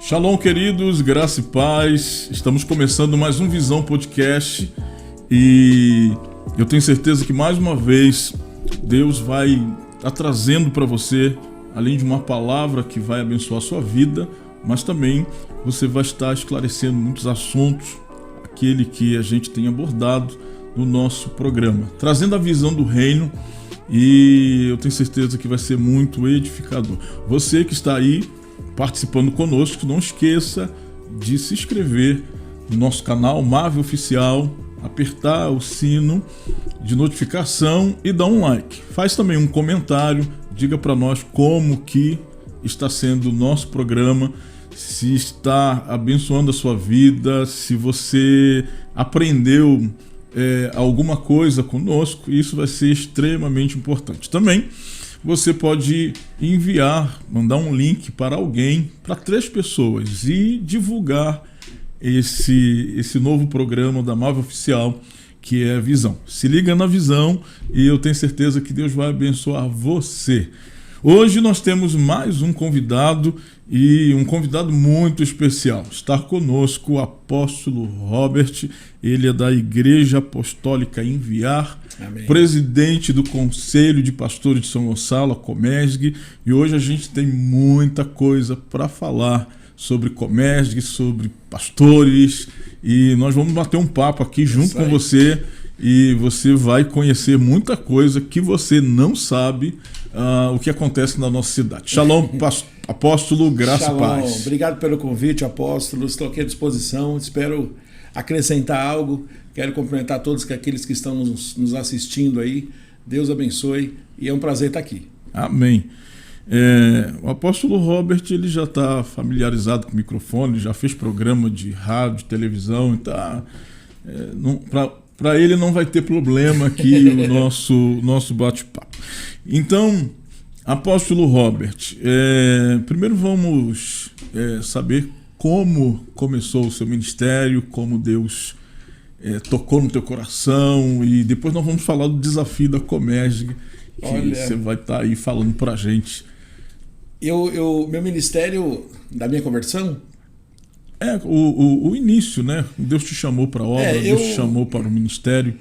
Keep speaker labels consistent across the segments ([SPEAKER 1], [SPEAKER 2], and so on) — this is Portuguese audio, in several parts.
[SPEAKER 1] Shalom, queridos, graça e paz. Estamos começando mais um Visão Podcast e eu tenho certeza que mais uma vez Deus vai estar trazendo para você, além de uma palavra que vai abençoar a sua vida, mas também você vai estar esclarecendo muitos assuntos, aquele que a gente tem abordado no nosso programa, trazendo a visão do reino, e eu tenho certeza que vai ser muito edificador. Você que está aí participando conosco, não esqueça de se inscrever no nosso canal Marvel Oficial, apertar o sino de notificação e dar um like. Faz também um comentário, diga para nós como que está sendo o nosso programa, se está abençoando a sua vida, se você aprendeu alguma coisa conosco. Isso vai ser extremamente importante. Também você pode mandar um link para alguém, para 3 pessoas, e divulgar esse novo programa da Marvel Oficial, que é a Visão. Se liga na Visão e eu tenho certeza que Deus vai abençoar você. Hoje nós temos mais um convidado, e um convidado muito especial. Está conosco o apóstolo Robert, ele é da Igreja Apostólica Enviar, Amém. Presidente do Conselho de Pastores de São Gonçalo, a Comesg, e hoje a gente tem muita coisa para falar sobre Comesg, sobre pastores, e nós vamos bater um papo aqui junto com você, e você vai conhecer muita coisa que você não sabe o que acontece na nossa cidade. Shalom, apóstolo, graça e paz.
[SPEAKER 2] Obrigado pelo convite, apóstolo. Estou aqui à disposição. Espero acrescentar algo. Quero cumprimentar todos aqueles que estão nos assistindo aí. Deus abençoe e é um prazer estar aqui.
[SPEAKER 1] Amém. O apóstolo Robert, ele já está familiarizado com o microfone, já fez programa de rádio, televisão, então para ele não vai ter problema aqui o nosso bate-papo. Então, apóstolo Robert, primeiro vamos saber como começou o seu ministério, como Deus tocou no teu coração, e depois nós vamos falar do desafio da Comesg, que você vai estar aí falando para a gente.
[SPEAKER 2] Meu ministério da minha conversão?
[SPEAKER 1] O início, né? Deus te chamou para a obra, Deus te chamou para o ministério.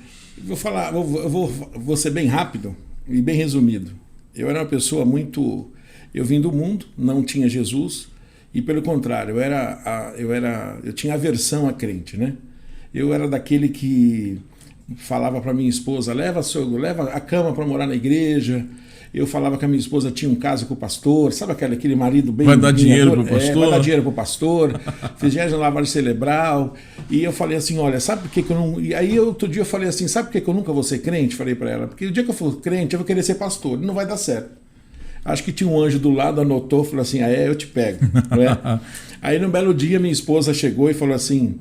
[SPEAKER 2] Vou ser bem rápido e bem resumido. Eu era uma pessoa eu vim do mundo, não tinha Jesus, e pelo contrário, eu tinha aversão a crente, né? Eu era daquele que falava para minha esposa, leva a cama para morar na igreja. Eu falava que a minha esposa tinha um caso com o pastor, sabe aquele marido bem...
[SPEAKER 1] Vai dar dinheiro pro pastor?
[SPEAKER 2] Vai dar dinheiro pro pastor, fiz lavagem cerebral, e eu falei assim, olha, sabe por que eu não... E aí outro dia eu falei assim, sabe por que eu nunca vou ser crente? Falei para ela, porque o dia que eu for crente eu vou querer ser pastor, não vai dar certo. Acho que tinha um anjo do lado, anotou, falou assim, eu te pego. Não é? Aí num belo dia minha esposa chegou e falou assim,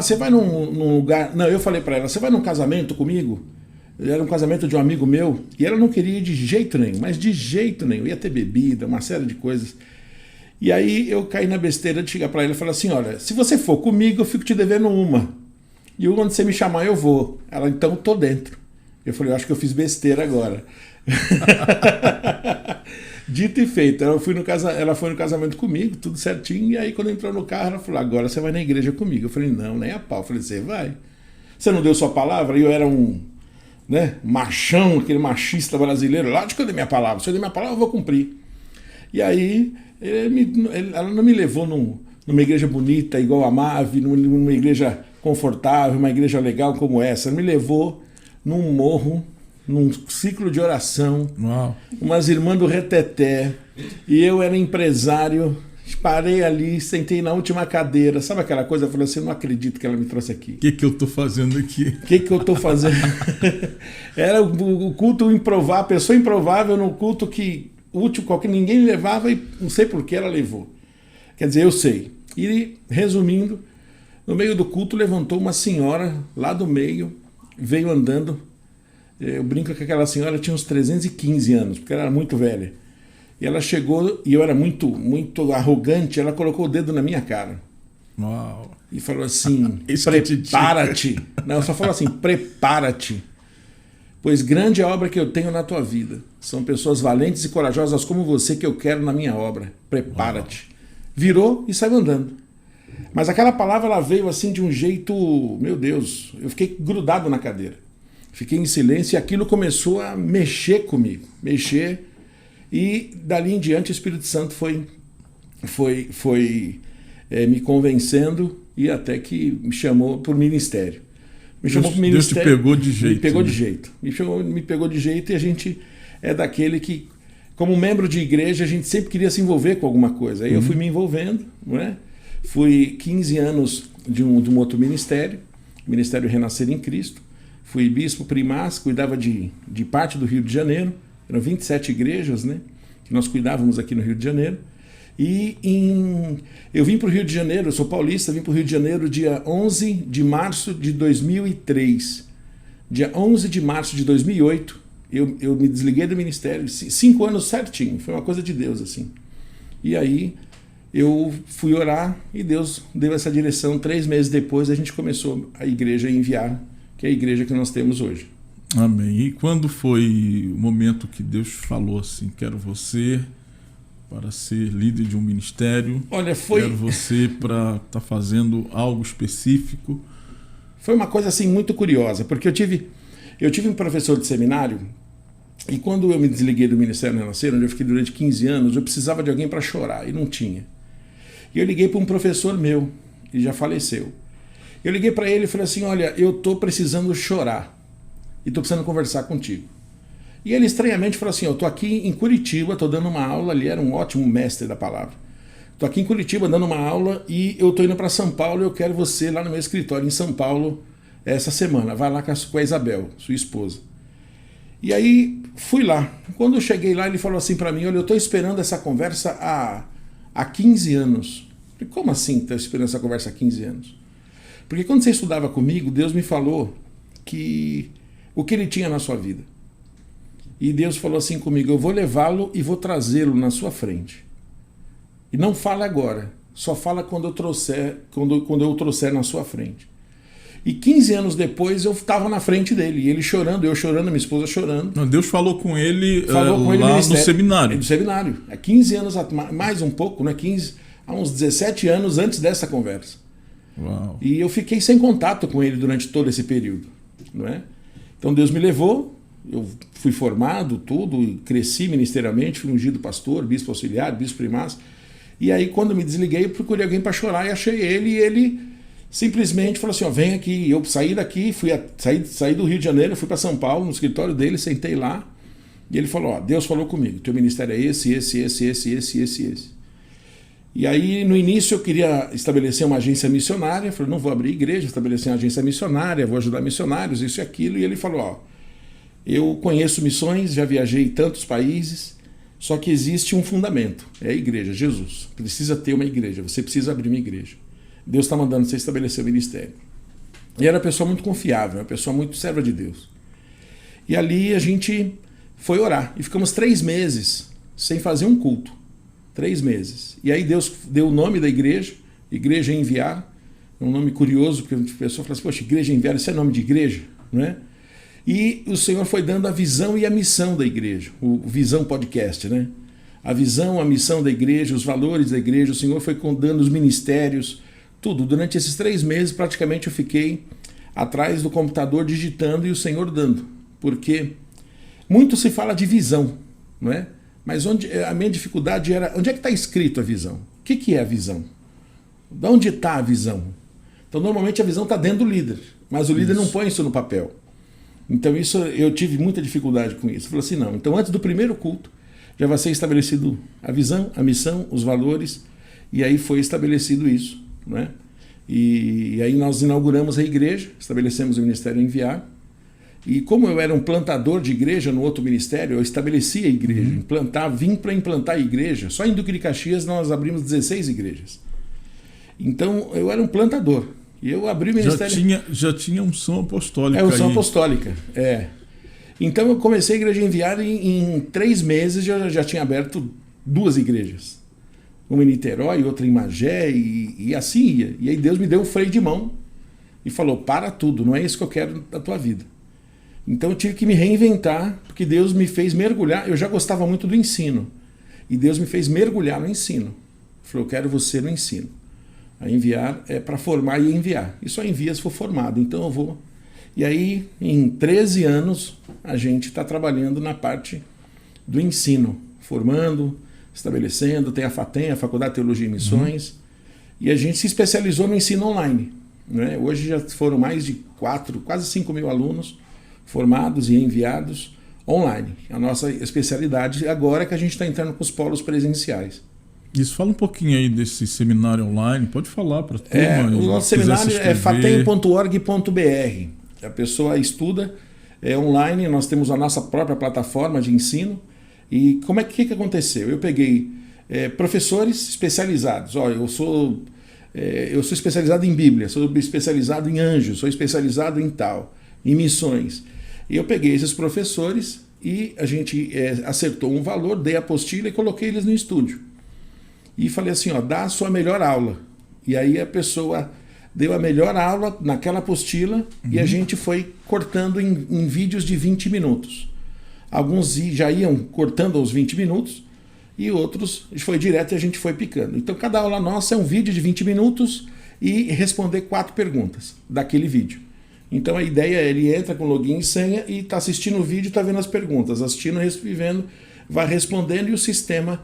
[SPEAKER 2] você vai num lugar... Não, eu falei para ela, você vai num casamento comigo? Era um casamento de um amigo meu, e ela não queria ir de jeito nenhum, mas de jeito nenhum, ia ter bebida, uma série de coisas. E aí eu caí na besteira de chegar para ela e falar assim, olha, se você for comigo eu fico te devendo uma, e onde você me chamar eu vou. Ela, então tô dentro. Eu falei, eu acho que eu fiz besteira agora. Dito e feito, ela foi no casamento comigo, tudo certinho, e aí quando entrou no carro ela falou, agora você vai na igreja comigo. Eu falei, não, nem a pau. Eu falei, você vai? Você não deu sua palavra? E eu era machão, aquele machista brasileiro, lá de que eu dei minha palavra. Se eu dei minha palavra, eu vou cumprir. E aí, ela não me levou numa igreja bonita, igual a Mave, numa igreja confortável, uma igreja legal como essa. Ela me levou num morro, num ciclo de oração, umas irmãs do reteté, e eu era empresário. Parei ali, sentei na última cadeira. Sabe aquela coisa? Eu falei assim, não acredito que ela me trouxe aqui.
[SPEAKER 1] O que eu tô fazendo aqui?
[SPEAKER 2] O que eu tô fazendo? Era o culto improvável, a pessoa improvável no culto que útil, qualquer ninguém levava, e não sei por que ela levou. Quer dizer, eu sei. E, resumindo, no meio do culto levantou uma senhora lá do meio, veio andando. Eu brinco que aquela senhora tinha uns 315 anos, porque ela era muito velha. E ela chegou, e eu era muito, muito arrogante, ela colocou o dedo na minha cara.
[SPEAKER 1] Uau.
[SPEAKER 2] E falou assim, prepara-te. Não, só falou assim, prepara-te. Pois grande é a obra que eu tenho na tua vida. São pessoas valentes e corajosas como você que eu quero na minha obra. Prepara-te. virou e saiu andando. Mas aquela palavra ela veio assim de um jeito, meu Deus, eu fiquei grudado na cadeira. Fiquei em silêncio e aquilo começou a mexer comigo, e dali em diante o Espírito Santo foi me convencendo e até que me chamou para o ministério.
[SPEAKER 1] Deus te pegou de jeito.
[SPEAKER 2] Me pegou de jeito. Me pegou de jeito e a gente é daquele que, como membro de igreja, a gente sempre queria se envolver com alguma coisa. Aí eu fui me envolvendo, não é? Fui 15 anos de um outro ministério, Ministério Renascer em Cristo. Fui bispo primaz, cuidava de parte do Rio de Janeiro. Eram 27 igrejas, né, que nós cuidávamos aqui no Rio de Janeiro. E eu vim para o Rio de Janeiro, eu sou paulista, vim para o Rio de Janeiro dia 11 de março de 2003. Dia 11 de março de 2008, eu me desliguei do ministério, 5 anos certinho, foi uma coisa de Deus, assim. E aí eu fui orar e Deus deu essa direção. 3 meses depois a gente começou a igreja a enviar, que é a igreja que nós temos hoje.
[SPEAKER 1] Amém. E quando foi o momento que Deus falou assim, quero você para ser líder de um ministério?
[SPEAKER 2] Olha,
[SPEAKER 1] quero você para estar fazendo algo específico?
[SPEAKER 2] Foi uma coisa assim muito curiosa, porque eu tive um professor de seminário e quando eu me desliguei do Ministério Renascer, onde eu fiquei durante 15 anos, eu precisava de alguém para chorar e não tinha. E eu liguei para um professor meu, que já faleceu. Eu liguei para ele e falei assim, olha, eu estou precisando chorar e estou precisando conversar contigo. E ele estranhamente falou assim, eu estou aqui em Curitiba, estou dando uma aula, ali era um ótimo mestre da palavra. Estou aqui em Curitiba dando uma aula e eu estou indo para São Paulo e eu quero você lá no meu escritório em São Paulo essa semana. Vai lá com a Isabel, sua esposa. E aí fui lá. Quando eu cheguei lá, ele falou assim para mim, olha, eu estou esperando essa conversa há 15 anos. Eu falei, como assim estou esperando essa conversa há 15 anos? Porque quando você estudava comigo, Deus me falou que o que ele tinha na sua vida. E Deus falou assim comigo, eu vou levá-lo e vou trazê-lo na sua frente. E não fala agora, só fala quando eu o trouxer na sua frente. E 15 anos depois eu estava na frente dele, e ele chorando, eu chorando, minha esposa chorando.
[SPEAKER 1] Não, Deus falou com ele lá no seminário.
[SPEAKER 2] No seminário. Há 15 anos, mais um pouco, né? 15, há uns 17 anos antes dessa conversa.
[SPEAKER 1] Uau.
[SPEAKER 2] E eu fiquei sem contato com ele durante todo esse período. Não é? Então Deus me levou, eu fui formado, tudo, cresci ministerialmente, fui ungido pastor, bispo auxiliar, bispo primaz. E aí quando me desliguei, eu procurei alguém para chorar e achei ele, e ele simplesmente falou assim, ó, vem aqui. Eu saí daqui, saí do Rio de Janeiro, fui para São Paulo, no escritório dele, sentei lá, e ele falou, ó, Deus falou comigo, teu ministério é esse. E aí, no início, eu queria estabelecer uma agência missionária. Falei, não vou abrir igreja, estabelecer uma agência missionária, vou ajudar missionários, isso e aquilo. E ele falou, ó, eu conheço missões, já viajei em tantos países, só que existe um fundamento, é a igreja, Jesus. Precisa ter uma igreja, você precisa abrir uma igreja. Deus está mandando você estabelecer o ministério. E era uma pessoa muito confiável, uma pessoa muito serva de Deus. E ali a gente foi orar. E ficamos 3 meses sem fazer um culto. 3 meses. E aí Deus deu o nome da igreja, Igreja Enviar, é um nome curioso, porque a pessoa fala assim, poxa, Igreja Enviar, isso é nome de igreja, não é? E o Senhor foi dando a visão e a missão da igreja, o Visão Podcast, né? A visão, a missão da igreja, os valores da igreja, o Senhor foi dando os ministérios, tudo. Durante esses 3 meses, praticamente eu fiquei atrás do computador digitando e o Senhor dando, porque muito se fala de visão, não é? Mas a minha dificuldade era, onde é que está escrito a visão? O que é a visão? De onde está a visão? Então, normalmente a visão está dentro do líder, mas o líder não põe isso no papel. Então, isso eu tive muita dificuldade com isso. Eu falei assim, não, então antes do primeiro culto, já vai ser estabelecido a visão, a missão, os valores, e aí foi estabelecido isso, né? E aí nós inauguramos a igreja, estabelecemos o Ministério Enviar. E como eu era um plantador de igreja no outro ministério, eu estabeleci a igreja, vim para implantar a igreja. Só em Duque de Caxias nós abrimos 16 igrejas. Então eu era um plantador. E eu abri o ministério.
[SPEAKER 1] Já tinha unção apostólica.
[SPEAKER 2] Unção apostólica, é. Então eu comecei a Igreja Enviar em 3 meses já tinha aberto 2 igrejas. Uma em Niterói, outra em Magé, e assim ia. E aí Deus me deu um freio de mão e falou, para tudo, não é isso que eu quero da tua vida. Então eu tive que me reinventar, porque Deus me fez mergulhar. Eu já gostava muito do ensino. E Deus me fez mergulhar no ensino. falou, eu quero você no ensino. A enviar é para formar e enviar. E só envia se for formado. Então eu vou. E aí, em 13 anos, a gente está trabalhando na parte do ensino, formando, estabelecendo, tem a FATEM, a Faculdade de Teologia e Missões, e a gente se especializou no ensino online. Né? Hoje já foram mais de quase 5 mil alunos formados e enviados online. A nossa especialidade agora é que a gente está entrando com os polos presenciais.
[SPEAKER 1] Isso, fala um pouquinho aí desse seminário online, pode falar para a turma.
[SPEAKER 2] O nosso seminário é fatem.org.br. A pessoa estuda online, nós temos a nossa própria plataforma de ensino. E como que aconteceu? Eu peguei professores especializados. Olha, eu sou especializado em Bíblia, sou especializado em anjos, sou especializado em tal, em missões. E eu peguei esses professores e a gente acertou um valor, dei a apostila e coloquei eles no estúdio. E falei assim, dá a sua melhor aula. E aí a pessoa deu a melhor aula naquela apostila e a gente foi cortando em vídeos de 20 minutos. Alguns já iam cortando aos 20 minutos e outros foi direto e a gente foi picando. Então cada aula nossa é um vídeo de 20 minutos e responder 4 perguntas daquele vídeo. Então a ideia é ele entra com login e senha e está assistindo o vídeo e está vendo as perguntas, assistindo, vendo, vai respondendo e o sistema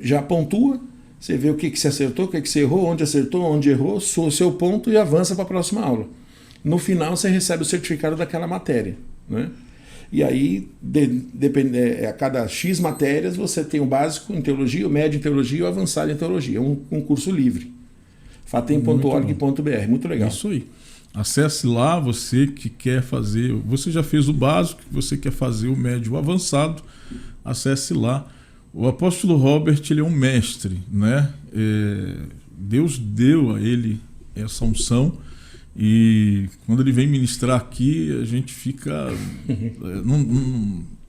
[SPEAKER 2] já pontua. Você vê o que você acertou, o que você errou, onde acertou, onde errou, sua o seu ponto e avança para a próxima aula. No final você recebe o certificado daquela matéria. Né? E aí, a cada X matérias, você tem o básico em teologia, o médio em teologia e o avançado em teologia. É um curso livre. fatem.org.br. Muito legal.
[SPEAKER 1] Isso aí. Acesse lá, você que quer fazer... Você já fez o básico, você quer fazer o médio e o avançado, acesse lá. O apóstolo Robert, ele é um mestre, né? Deus deu a ele essa unção e quando ele vem ministrar aqui, a gente fica...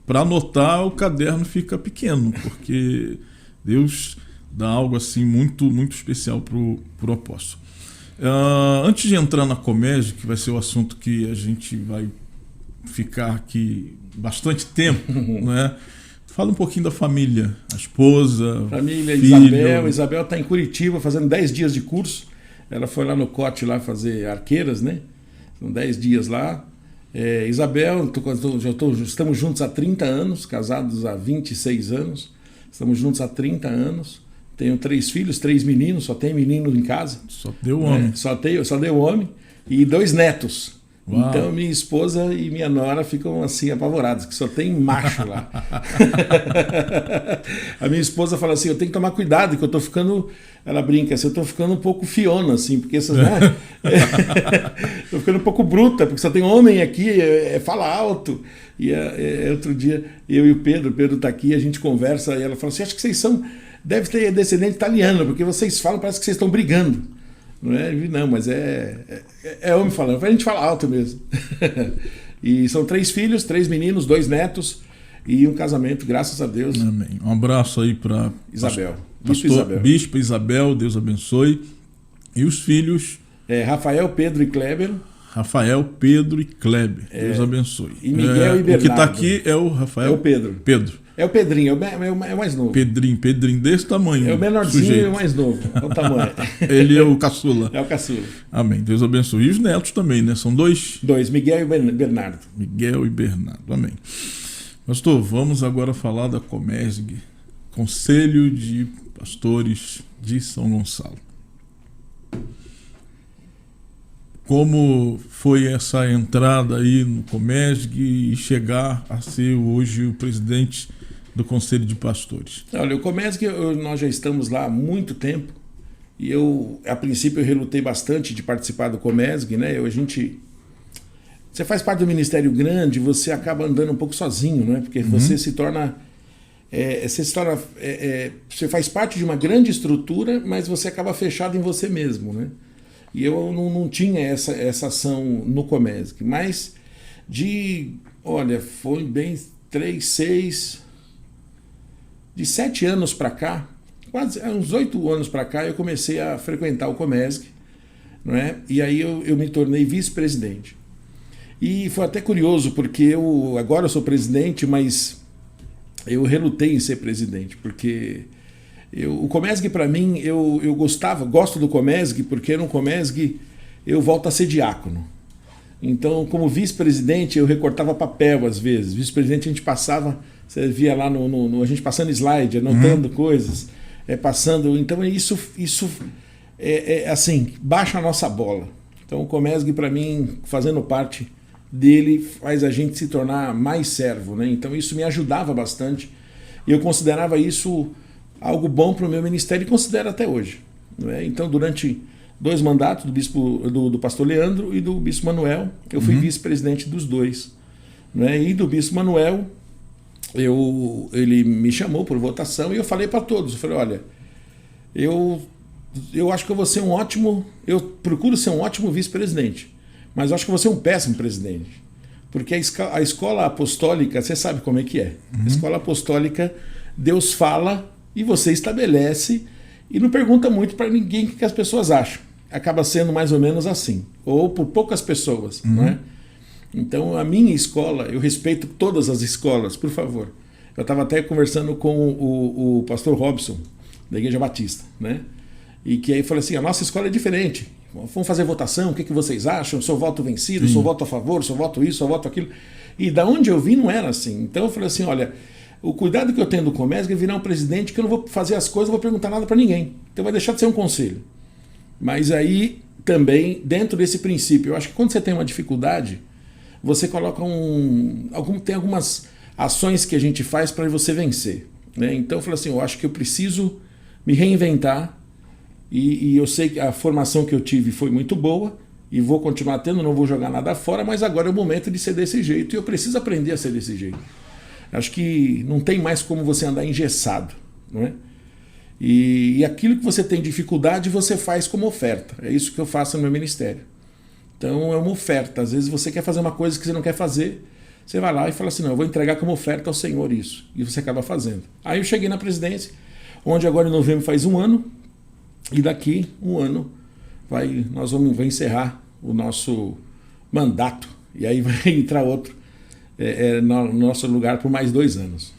[SPEAKER 1] Para anotar, o caderno fica pequeno, porque Deus dá algo assim muito, muito especial para o apóstolo. Antes de entrar na Comeg, que vai ser o assunto que a gente vai ficar aqui bastante tempo, né? Fala um pouquinho da família, a esposa,
[SPEAKER 2] família,
[SPEAKER 1] filho.
[SPEAKER 2] Isabel está em Curitiba fazendo 10 dias de curso. Ela foi lá no COT lá fazer arqueiras, né? São 10 dias lá. Isabel, estamos juntos há 30 anos, casados há 26 anos. Estamos juntos há 30 anos. Tenho 3 filhos, 3 meninos, só tem menino em casa.
[SPEAKER 1] Só deu homem.
[SPEAKER 2] Só deu homem. E 2 netos.
[SPEAKER 1] Uau.
[SPEAKER 2] Então minha esposa e minha nora ficam assim apavoradas, que só tem macho lá. A minha esposa fala assim, eu tenho que tomar cuidado, que eu tô ficando... Ela brinca assim, eu tô ficando um pouco fiona, assim, porque essas... Né? Tô ficando um pouco bruta, porque só tem homem aqui, fala alto. E outro dia, eu e o Pedro tá aqui, a gente conversa, e ela fala assim, acho que vocês são... Deve ter descendente italiano, porque vocês falam, parece que vocês estão brigando. Não, mas é homem falando. A gente fala alto mesmo. E são 3 filhos, 3 meninos, 2 netos e um casamento, graças a Deus.
[SPEAKER 1] Amém. Um abraço aí para
[SPEAKER 2] Isabel.
[SPEAKER 1] Bispo Isabel, Deus abençoe. E os filhos?
[SPEAKER 2] Rafael, Pedro e Kleber.
[SPEAKER 1] Rafael, Pedro e Kleber. Deus abençoe.
[SPEAKER 2] E Miguel e Bernardo.
[SPEAKER 1] O que está aqui é o Rafael.
[SPEAKER 2] É o Pedro. É o Pedrinho, é o mais novo.
[SPEAKER 1] Pedrinho desse tamanho.
[SPEAKER 2] É o menorzinho e o mais novo. É o tamanho.
[SPEAKER 1] Ele é o caçula.
[SPEAKER 2] É o caçula.
[SPEAKER 1] Amém. Deus abençoe. E os netos também, né? São 2?
[SPEAKER 2] 2, Miguel e Bernardo.
[SPEAKER 1] Miguel e Bernardo. Amém. Pastor, vamos agora falar da Comeg, Conselho de Pastores de São Gonçalo. Como foi essa entrada aí no Comeg e chegar a ser hoje o presidente do Conselho de Pastores?
[SPEAKER 2] Olha, o Comeg, nós já estamos lá há muito tempo e a princípio, eu relutei bastante de participar do Comeg, né? Você faz parte do ministério grande, você acaba andando um pouco sozinho, né? Porque você se torna... Você faz parte de uma grande estrutura, mas você acaba fechado em você mesmo, né? E eu não tinha essa ação no Comeg. Mas foi bem de 7 anos para cá, quase uns 8 anos para cá, eu comecei a frequentar o Comeg, não é? E aí eu me tornei vice-presidente. E foi até curioso, porque agora eu sou presidente, mas eu relutei em ser presidente, porque O Comesg, para mim, eu gosto do Comesg, porque no Comesg eu volto a ser diácono. Então, como vice-presidente, eu recortava papel às vezes. Vice-presidente, a gente passava, você via lá a gente passando slide, anotando coisas, passando. Então, isso assim, baixa a nossa bola. Então, o Comesg, para mim, fazendo parte dele, faz a gente se tornar mais servo, né? Então, isso me ajudava bastante. E eu considerava isso algo bom para o meu ministério e considero até hoje. Né? Então, durante 2 mandatos do pastor Leandro e do bispo Manuel, eu fui vice-presidente dos 2. Né? E do bispo Manuel, ele me chamou por votação e eu falei para todos, eu falei, olha, eu acho que eu vou ser eu procuro ser um ótimo vice-presidente, mas eu acho que eu vou ser um péssimo presidente. Porque a escola apostólica, você sabe como é que é. A escola apostólica, Deus fala e você estabelece e não pergunta muito para ninguém o que as pessoas acham. Acaba sendo mais ou menos assim, ou por poucas pessoas, não é? Então, a minha escola, eu respeito todas as escolas, por favor. Eu estava até conversando com o pastor Robson, da Igreja Batista, né? E que aí falou assim, a nossa escola é diferente. Vamos fazer votação, o que vocês acham? Sou voto vencido, sou voto a favor, sou voto isso, sou voto aquilo. E da onde eu vim não era assim. Então eu falei assim, olha, o cuidado que eu tenho do Comesg é virar um presidente que eu não vou fazer as coisas, não vou perguntar nada para ninguém. Então vai deixar de ser um conselho. Mas aí também, dentro desse princípio, eu acho que quando você tem uma dificuldade, você coloca tem algumas ações que a gente faz para você vencer. Né? Então eu falei assim, eu acho que eu preciso me reinventar e eu sei que a formação que eu tive foi muito boa e vou continuar tendo, não vou jogar nada fora, mas agora é o momento de ser desse jeito e eu preciso aprender a ser desse jeito. Acho que não tem mais como você andar engessado, não é? E aquilo que você tem dificuldade, você faz como oferta. É isso que eu faço no meu ministério. Então é uma oferta. Às vezes você quer fazer uma coisa que você não quer fazer, você vai lá e fala assim, não, eu vou entregar como oferta ao Senhor isso. E você acaba fazendo. Aí eu cheguei na presidência, onde agora em novembro faz 1 ano, e daqui 1 ano nós vamos encerrar o nosso mandato. E aí vai entrar outro no nosso lugar por mais 2 anos.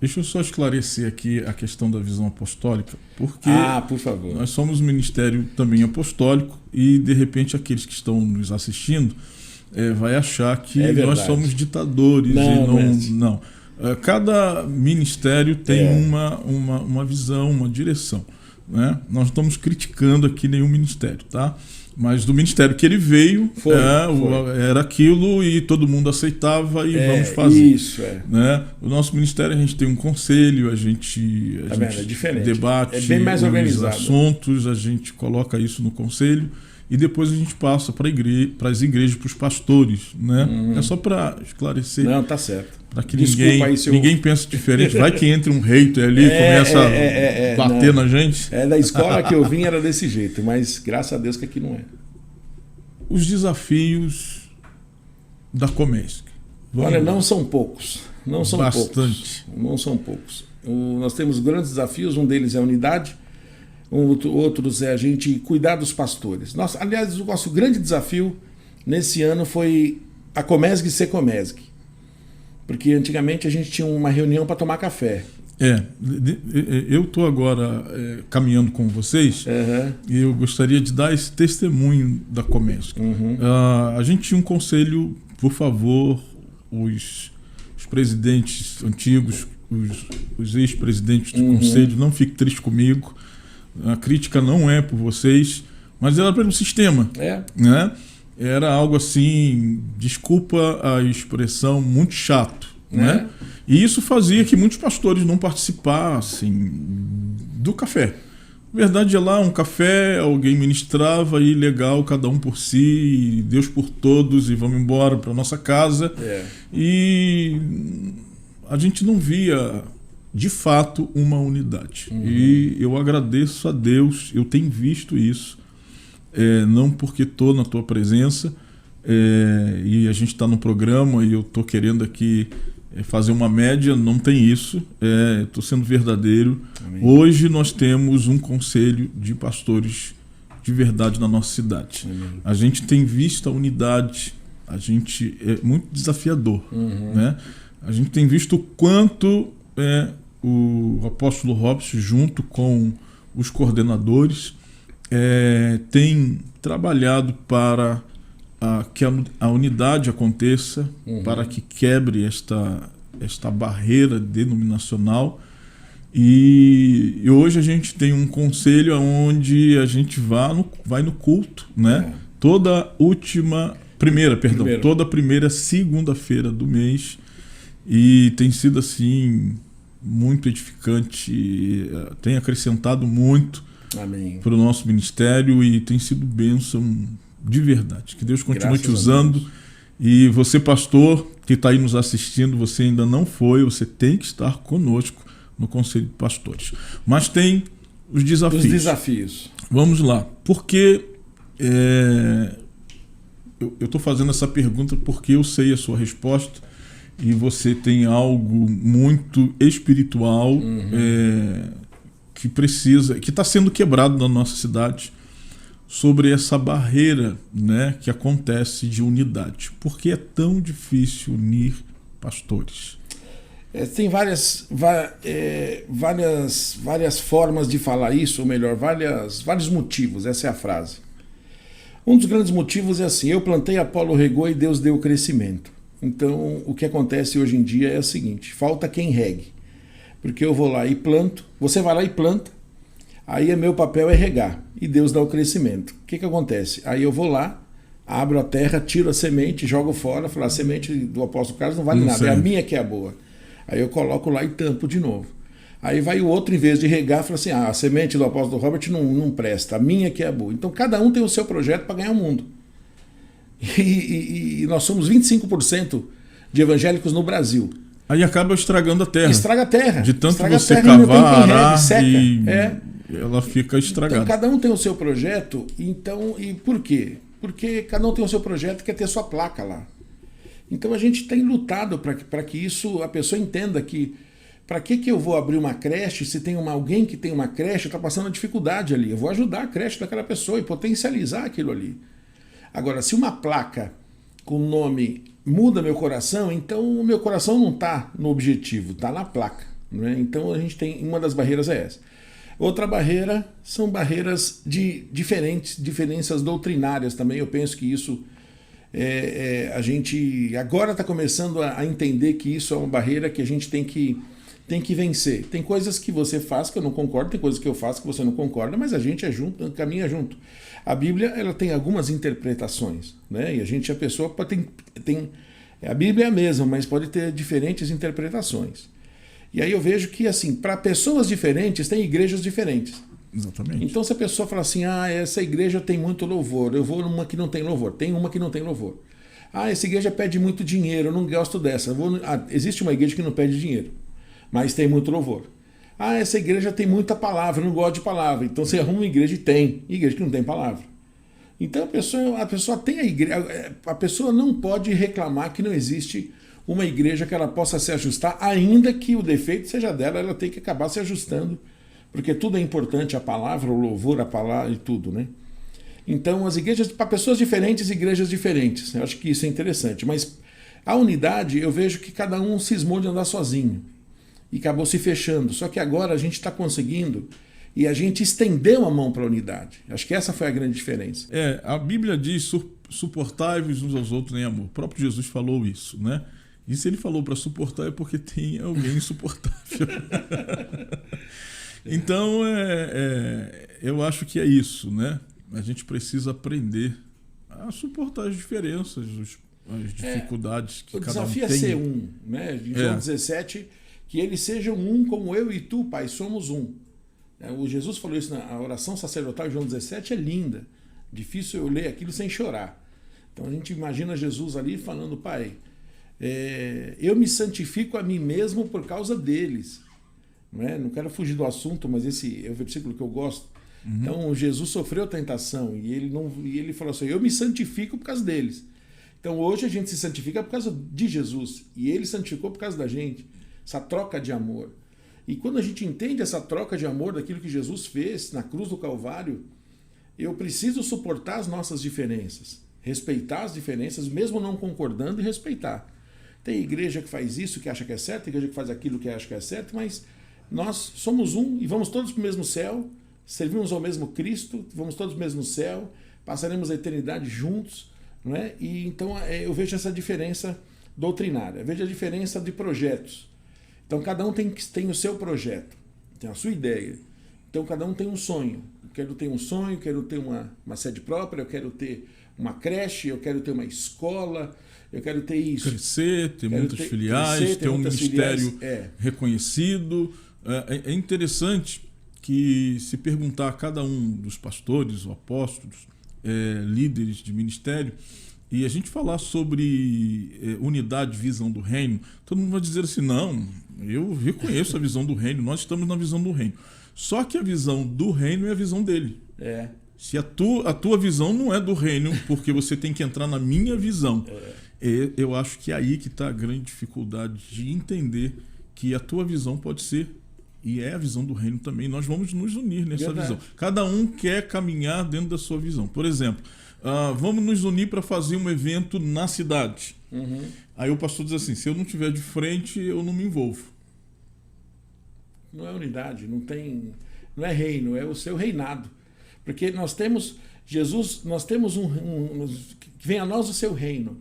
[SPEAKER 1] Deixa eu só esclarecer aqui a questão da visão apostólica, porque
[SPEAKER 2] por favor.
[SPEAKER 1] Nós somos um ministério também apostólico e, de repente, aqueles que estão nos assistindo vai achar que nós somos ditadores. Não. Cada ministério tem uma visão, uma direção. Né? Nós não estamos criticando aqui nenhum ministério, tá? Mas do ministério que ele veio, era aquilo e todo mundo aceitava e vamos fazer.
[SPEAKER 2] Isso,
[SPEAKER 1] né? O nosso ministério, a gente tem um conselho, a gente debate
[SPEAKER 2] bem mais
[SPEAKER 1] os assuntos, a gente coloca isso no conselho e depois a gente passa para as igrejas, para os pastores. Né? É só para esclarecer.
[SPEAKER 2] Não, tá certo.
[SPEAKER 1] Para que ninguém pense diferente. Vai que entre um hater ali e começa a bater na gente.
[SPEAKER 2] Da escola que eu vim era desse jeito, mas graças a Deus que aqui não é.
[SPEAKER 1] Os desafios da Comesg.
[SPEAKER 2] Olha, não são poucos. Não são
[SPEAKER 1] bastante.
[SPEAKER 2] Poucos. Não são poucos. Nós temos grandes desafios, um deles é a unidade, outros é a gente cuidar dos pastores. Aliás, o nosso grande desafio nesse ano foi a Comesg ser Comesg. Porque antigamente a gente tinha uma reunião para tomar café.
[SPEAKER 1] Eu estou agora caminhando com vocês e eu gostaria de dar esse testemunho da Comesg. A gente tinha um conselho, por favor, os presidentes antigos, os ex-presidentes do conselho, não fiquem tristes comigo. A crítica não é por vocês, mas era pelo sistema. Né? Era algo assim, desculpa a expressão, muito chato. Né? E isso fazia que muitos pastores não participassem do café. Na verdade, lá um café, alguém ministrava e legal, cada um por si, Deus por todos e vamos embora para nossa casa. E a gente não via, de fato, uma unidade. E eu agradeço a Deus, eu tenho visto isso, não porque estou na tua presença e a gente está no programa e eu estou querendo aqui fazer uma média, não tem isso, estou sendo verdadeiro. Amém. Hoje nós temos um conselho de pastores de verdade na nossa cidade. Amém. A gente tem visto a unidade, a gente é muito desafiador. Né? A gente tem visto o quanto o apóstolo Robson, junto com os coordenadores, tem trabalhado para que a unidade aconteça, para que quebre esta barreira denominacional. E hoje a gente tem um conselho onde a gente vai no culto, né? Toda primeira segunda-feira do mês, e tem sido assim muito edificante, tem acrescentado muito para o nosso ministério e tem sido bênção de verdade. Que Deus continue te usando. E você, pastor, que está aí nos assistindo, você ainda não foi, você tem que estar conosco no Conselho de Pastores. Mas tem os desafios.
[SPEAKER 2] Os desafios.
[SPEAKER 1] Vamos lá. Porque eu estou fazendo essa pergunta porque eu sei a sua resposta e você tem algo muito espiritual que está sendo quebrado na nossa cidade, sobre essa barreira, né, que acontece de unidade. Por que é tão difícil unir pastores?
[SPEAKER 2] Tem várias formas de falar isso, ou melhor, vários motivos, essa é a frase. Um dos grandes motivos é assim: eu plantei, Apolo regou e Deus deu o crescimento. Então, o que acontece hoje em dia é o seguinte: falta quem regue. Porque eu vou lá e planto, você vai lá e planta, aí meu papel é regar, e Deus dá o crescimento. O que acontece? Aí eu vou lá, abro a terra, tiro a semente, jogo fora, falo, a semente do apóstolo Carlos não vale nada, é a minha que é a boa. Aí eu coloco lá e tampo de novo. Aí vai o outro, em vez de regar, fala assim: a semente do apóstolo Robert não presta, a minha que é a boa. Então cada um tem o seu projeto para ganhar o mundo. E nós somos 25% de evangélicos no Brasil.
[SPEAKER 1] Aí acaba estragando a terra.
[SPEAKER 2] Estraga a terra.
[SPEAKER 1] De tanto
[SPEAKER 2] estraga
[SPEAKER 1] você cavar, arar, ela fica estragada.
[SPEAKER 2] Então cada um tem o seu projeto. Então, e por quê? Porque cada um tem o seu projeto e quer ter sua placa lá. Então a gente tem lutado para que isso, a pessoa entenda que para que eu vou abrir uma creche se tem alguém que tem uma creche e está passando dificuldade ali? Eu vou ajudar a creche daquela pessoa e potencializar aquilo ali. Agora, se uma placa com nome muda meu coração, então o meu coração não está no objetivo, está na placa. Né? Então a gente tem, uma das barreiras é essa. Outra barreira são barreiras de diferenças doutrinárias também. Eu penso que isso a gente agora está começando a entender que isso é uma barreira que a gente tem que vencer. Tem coisas que você faz que eu não concordo, tem coisas que eu faço que você não concorda, mas a gente caminha junto. A Bíblia, ela tem algumas interpretações, né? E a pessoa a Bíblia é a mesma, mas pode ter diferentes interpretações. E aí eu vejo que, assim, para pessoas diferentes, tem igrejas diferentes.
[SPEAKER 1] Exatamente.
[SPEAKER 2] Então, se a pessoa fala assim: essa igreja tem muito louvor, eu vou numa que não tem louvor. Tem uma que não tem louvor. Essa igreja pede muito dinheiro, eu não gosto dessa. Existe uma igreja que não pede dinheiro, mas tem muito louvor. Essa igreja tem muita palavra, eu não gosto de palavra. Então você arruma uma igreja e tem igreja que não tem palavra. Então a pessoa tem a igreja, a pessoa não pode reclamar que não existe uma igreja que ela possa se ajustar, ainda que o defeito seja dela, ela tem que acabar se ajustando, porque tudo é importante, a palavra, o louvor, a palavra e tudo, né? Então as igrejas, para pessoas diferentes, igrejas diferentes. Eu acho que isso é interessante, mas a unidade, eu vejo que cada um cismou de andar sozinho e acabou se fechando. Só que agora a gente está conseguindo e a gente estendeu a mão para a unidade. Acho que essa foi a grande diferença.
[SPEAKER 1] A Bíblia diz: suportai-vos uns aos outros em amor. O próprio Jesus falou isso, né? E se ele falou para suportar é porque tem alguém insuportável. Então, eu acho que é isso, né? A gente precisa aprender a suportar as diferenças, as dificuldades que cada um tem.
[SPEAKER 2] O desafio é ser um, né? Em João 17, que eles sejam um como eu e tu, Pai, somos um. O Jesus falou isso na oração sacerdotal de João 17, é linda. Difícil eu ler aquilo sem chorar. Então a gente imagina Jesus ali falando: Pai, eu me santifico a mim mesmo por causa deles. Não quero fugir do assunto, mas esse é o versículo que eu gosto. Então Jesus sofreu tentação e ele falou assim: eu me santifico por causa deles. Então hoje a gente se santifica por causa de Jesus e ele santificou por causa da gente. Essa troca de amor. E quando a gente entende essa troca de amor daquilo que Jesus fez na cruz do Calvário, eu preciso suportar as nossas diferenças, respeitar as diferenças, mesmo não concordando, e respeitar. Tem igreja que faz isso, que acha que é certo, tem igreja que faz aquilo que acha que é certo, mas nós somos um e vamos todos para o mesmo céu, servimos ao mesmo Cristo, vamos todos para o mesmo céu, passaremos a eternidade juntos, não é? E então eu vejo essa diferença doutrinária, eu vejo a diferença de projetos. Então cada um tem o seu projeto, tem a sua ideia. Então cada um tem um sonho. Eu quero ter um sonho, quero ter uma sede própria, eu quero ter uma creche, eu quero ter uma escola, eu quero ter isso.
[SPEAKER 1] Crescer, ter muitas filiais, ter um ministério reconhecido. É interessante que, se perguntar a cada um dos pastores ou apóstolos, líderes de ministério, e a gente falar sobre unidade, visão do reino, todo mundo vai dizer assim, não, eu reconheço a visão do reino, nós estamos na visão do reino. Só que a visão do reino é a visão dele. Se a tua visão não é do reino, porque você tem que entrar na minha visão. Eu acho que é aí que está a grande dificuldade de entender que a tua visão pode ser, e é a visão do reino também. Nós vamos nos unir nessa visão. Cada um quer caminhar dentro da sua visão. Por exemplo, vamos nos unir para fazer um evento na cidade. Aí o pastor diz assim, se eu não estiver de frente, eu não me envolvo.
[SPEAKER 2] Não é unidade, não é reino, é o seu reinado. Porque nós temos, Jesus, nós temos que vem a nós o seu reino.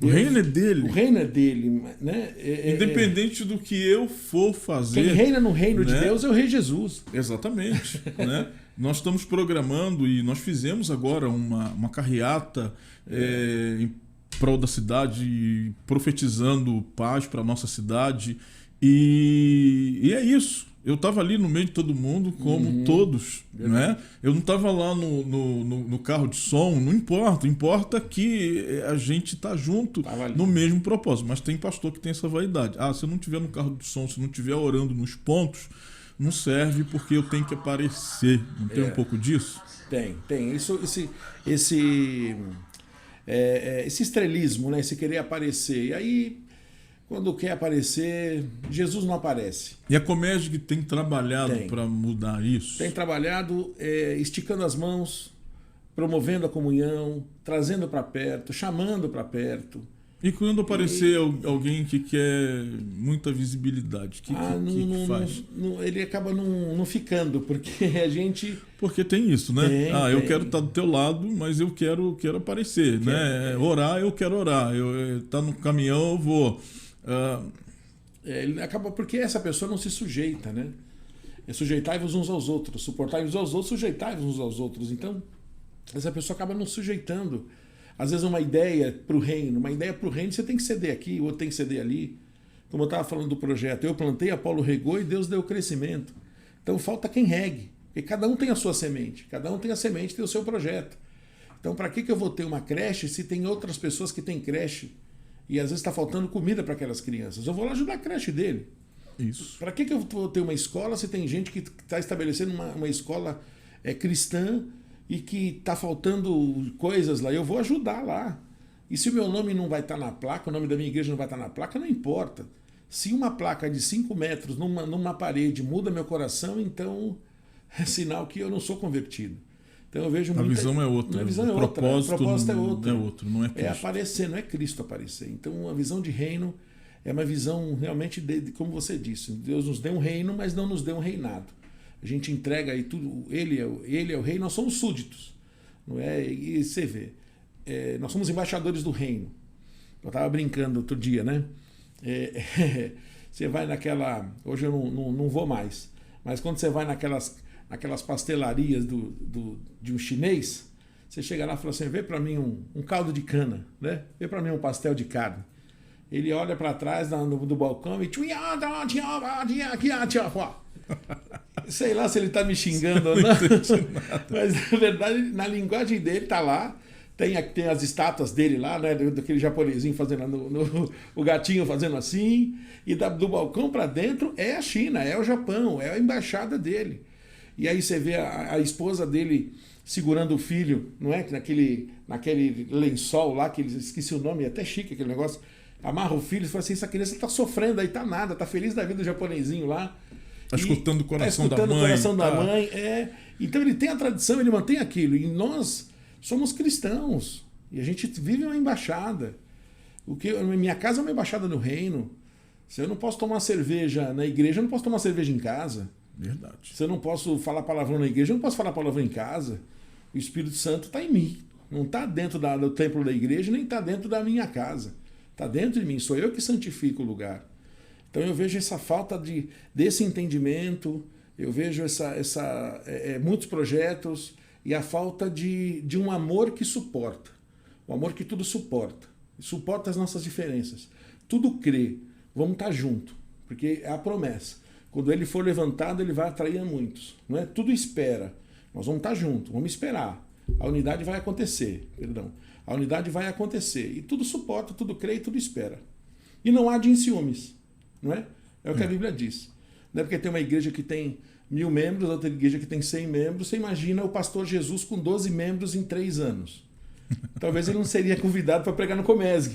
[SPEAKER 1] O reino é dele.
[SPEAKER 2] O reino é dele, né?
[SPEAKER 1] Independente do que eu for fazer.
[SPEAKER 2] Quem reina no reino de Deus é o Rei Jesus.
[SPEAKER 1] Exatamente. Né? Nós estamos programando e nós fizemos agora uma carreata em prol da cidade, profetizando paz para a nossa cidade. E é isso. Eu estava ali no meio de todo mundo, como todos. Né? Eu não estava lá no carro de som, não importa. Importa que a gente está junto no mesmo propósito. Mas tem pastor que tem essa vaidade. Se eu não estiver no carro de som, se eu não estiver orando nos pontos, não serve porque eu tenho que aparecer. Não tem um pouco disso?
[SPEAKER 2] Tem. Esse estrelismo, né? Esse querer aparecer. E aí, quando quer aparecer, Jesus não aparece.
[SPEAKER 1] E a Comércio tem trabalhado para mudar isso?
[SPEAKER 2] Tem trabalhado esticando as mãos, promovendo a comunhão, trazendo para perto, chamando para perto.
[SPEAKER 1] E quando aparecer alguém que quer muita visibilidade, que faz?
[SPEAKER 2] Ele acaba não ficando, porque a gente...
[SPEAKER 1] Porque tem isso, né? Eu quero estar do teu lado, mas eu quero aparecer, né? Orar, eu quero orar. Tá no caminhão, eu vou...
[SPEAKER 2] ele acaba porque essa pessoa não se sujeita, né? Sujeitai-vos uns aos outros, suportai-vos aos outros, sujeitai-vos uns aos outros. Então, essa pessoa acaba não sujeitando. Às vezes uma ideia para o reino, você tem que ceder aqui, o outro tem que ceder ali. Como eu estava falando do projeto, eu plantei, Apolo regou e Deus deu o crescimento. Então falta quem regue, porque cada um tem a sua semente, cada um tem a semente, tem o seu projeto. Então para que eu vou ter uma creche se tem outras pessoas que têm creche? E às vezes está faltando comida para aquelas crianças. Eu vou lá ajudar a creche dele.
[SPEAKER 1] Isso.
[SPEAKER 2] Para que eu vou ter uma escola se tem gente que está estabelecendo uma escola cristã e que está faltando coisas lá? Eu vou ajudar lá. E se o meu nome não vai estar na placa, o nome da minha igreja não vai estar na placa, não importa. Se uma placa de 5 metros numa parede muda meu coração, então é sinal que eu não sou convertido. Então eu vejo
[SPEAKER 1] a visão é outra.
[SPEAKER 2] A visão é
[SPEAKER 1] outra. O propósito
[SPEAKER 2] é outro.
[SPEAKER 1] É outro, não é Cristo.
[SPEAKER 2] É aparecer, não é Cristo aparecer. Então a visão de reino é uma visão realmente como você disse. Deus nos deu um reino, mas não nos deu um reinado. A gente entrega aí tudo. Ele é o rei, nós somos súditos. Não é? E você vê. Nós somos embaixadores do reino. Eu estava brincando outro dia, né? Você vai naquela... Hoje eu não vou mais. Mas quando você vai naquelas pastelarias de um chinês, você chega lá e fala assim, vê para mim um caldo de cana, né? Vê para mim um pastel de carne. Ele olha para trás do balcão e... Sei lá se ele está me xingando ou não. Mas na verdade, na linguagem dele tá lá. Tem as estátuas dele lá, né? Daquele japonesinho fazendo o gatinho fazendo assim. E do balcão para dentro é a China, é o Japão, é a embaixada dele. E aí você vê a esposa dele segurando o filho, não é? Naquele lençol lá, que esqueci o nome, é até chique aquele negócio. Amarra o filho e fala assim, essa criança está sofrendo aí, tá nada, tá feliz da vida do japonesinho lá.
[SPEAKER 1] Está escutando o coração da mãe.
[SPEAKER 2] o coração da mãe. Então ele tem a tradição, ele mantém aquilo. E nós somos cristãos. E a gente vive uma embaixada. Minha casa é uma embaixada no reino. Se eu não posso tomar cerveja na igreja, eu não posso tomar cerveja em casa.
[SPEAKER 1] Verdade.
[SPEAKER 2] Se eu não posso falar palavrão na igreja, eu não posso falar palavrão em casa. O Espírito Santo está em mim. Não está dentro do templo da igreja, nem está dentro da minha casa. Está dentro de mim. Sou eu que santifico o lugar. Então eu vejo essa falta desse entendimento, eu vejo muitos projetos e a falta de um amor que suporta. O amor que tudo suporta. Suporta as nossas diferenças. Tudo crê. Vamos estar junto, porque é a promessa. Quando ele for levantado, ele vai atrair a muitos. Não é? Tudo espera. Nós vamos estar juntos, vamos esperar. A unidade vai acontecer, perdão. A unidade vai acontecer. E tudo suporta, tudo crê e tudo espera. E não há de ciúmes, não é? É o que a Bíblia diz. Não é porque tem uma igreja que tem 1000 membros, outra igreja que tem 100 membros. Você imagina o pastor Jesus com 12 membros em 3 anos. Talvez ele não seria convidado para pregar no Comesg.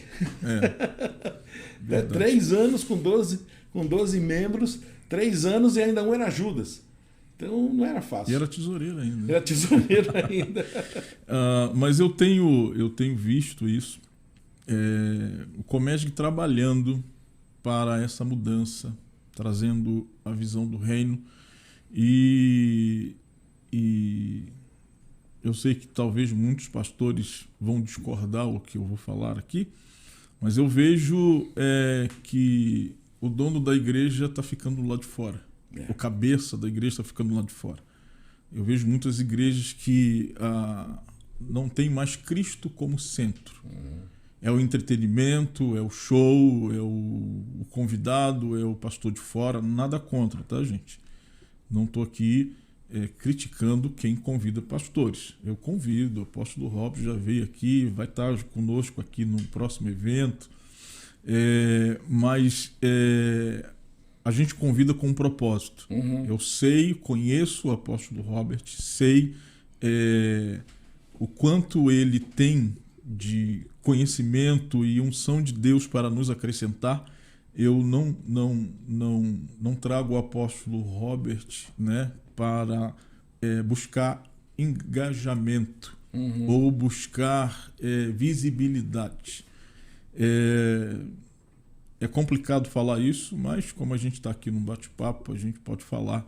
[SPEAKER 2] 3 anos com 12 membros, 3 anos e ainda um era Judas. Então não era fácil.
[SPEAKER 1] E era tesoureiro ainda.
[SPEAKER 2] Era tesoureiro ainda.
[SPEAKER 1] Mas eu tenho visto isso. O Comesg trabalhando para essa mudança, trazendo a visão do reino. E eu sei que talvez muitos pastores vão discordar o que eu vou falar aqui, mas eu vejo que o dono da igreja está ficando do lado de fora. O cabeça da igreja está ficando do lado de fora. Eu vejo muitas igrejas que não tem mais Cristo como centro. É o entretenimento, é o show, é o convidado, é o pastor de fora. Nada contra, tá, gente? Não estou aqui criticando quem convida pastores. Eu convido, o apóstolo Robson já veio aqui, vai estar conosco aqui no próximo evento. Mas a gente convida com um propósito. Eu conheço o apóstolo Robert, sei o quanto ele tem de conhecimento e unção de Deus para nos acrescentar. Eu não trago o apóstolo Robert, né, para buscar engajamento ou buscar visibilidade. É complicado falar isso, mas como a gente está aqui num bate-papo, a gente pode falar.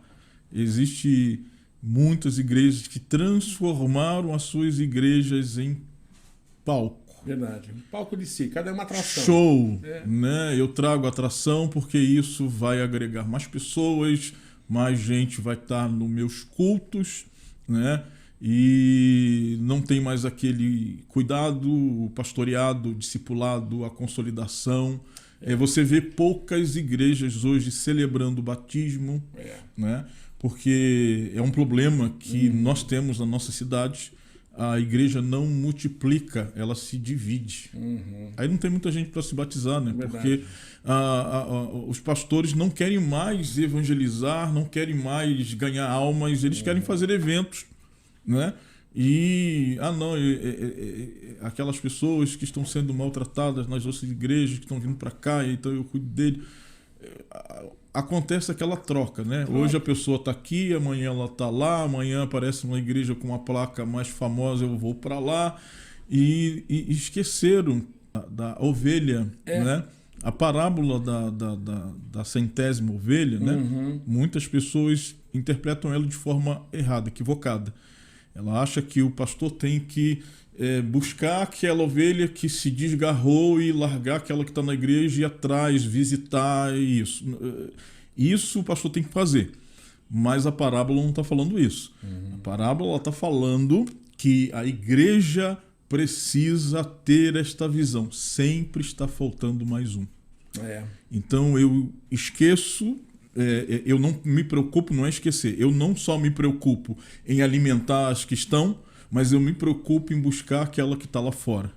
[SPEAKER 1] Existem muitas igrejas que transformaram as suas igrejas em palco.
[SPEAKER 2] Verdade. Um palco de si, cada uma atração.
[SPEAKER 1] Show, né? Eu trago atração porque isso vai agregar mais pessoas, mais gente vai estar nos meus cultos, né? E não tem mais aquele cuidado, o pastoreado, o discipulado, a consolidação. Você vê poucas igrejas hoje celebrando o batismo, né? Porque é um problema que nós temos na nossa cidade. A igreja não multiplica, ela se divide. Aí não tem muita gente para se batizar, né? Porque os pastores não querem mais evangelizar, não querem mais ganhar almas, eles querem fazer eventos, né? E aquelas pessoas que estão sendo maltratadas nas outras igrejas, que estão vindo para cá, então eu cuido dele. Acontece aquela troca, né? Hoje a pessoa está aqui, amanhã ela está lá, amanhã aparece uma igreja com uma placa mais famosa, eu vou para lá. E esqueceram da ovelha, né? A parábola da centésima ovelha, né? Muitas pessoas interpretam ela de forma errada, equivocada. Ela acha que o pastor tem que buscar aquela ovelha que se desgarrou e largar aquela que está na igreja e ir atrás, visitar isso. Isso o pastor tem que fazer. Mas a parábola não está falando isso. A parábola está falando que a igreja precisa ter esta visão. Sempre está faltando mais um. Então eu esqueço... eu não me preocupo, não é esquecer. Eu não só me preocupo em alimentar as que estão, mas eu me preocupo em buscar aquela que está lá fora.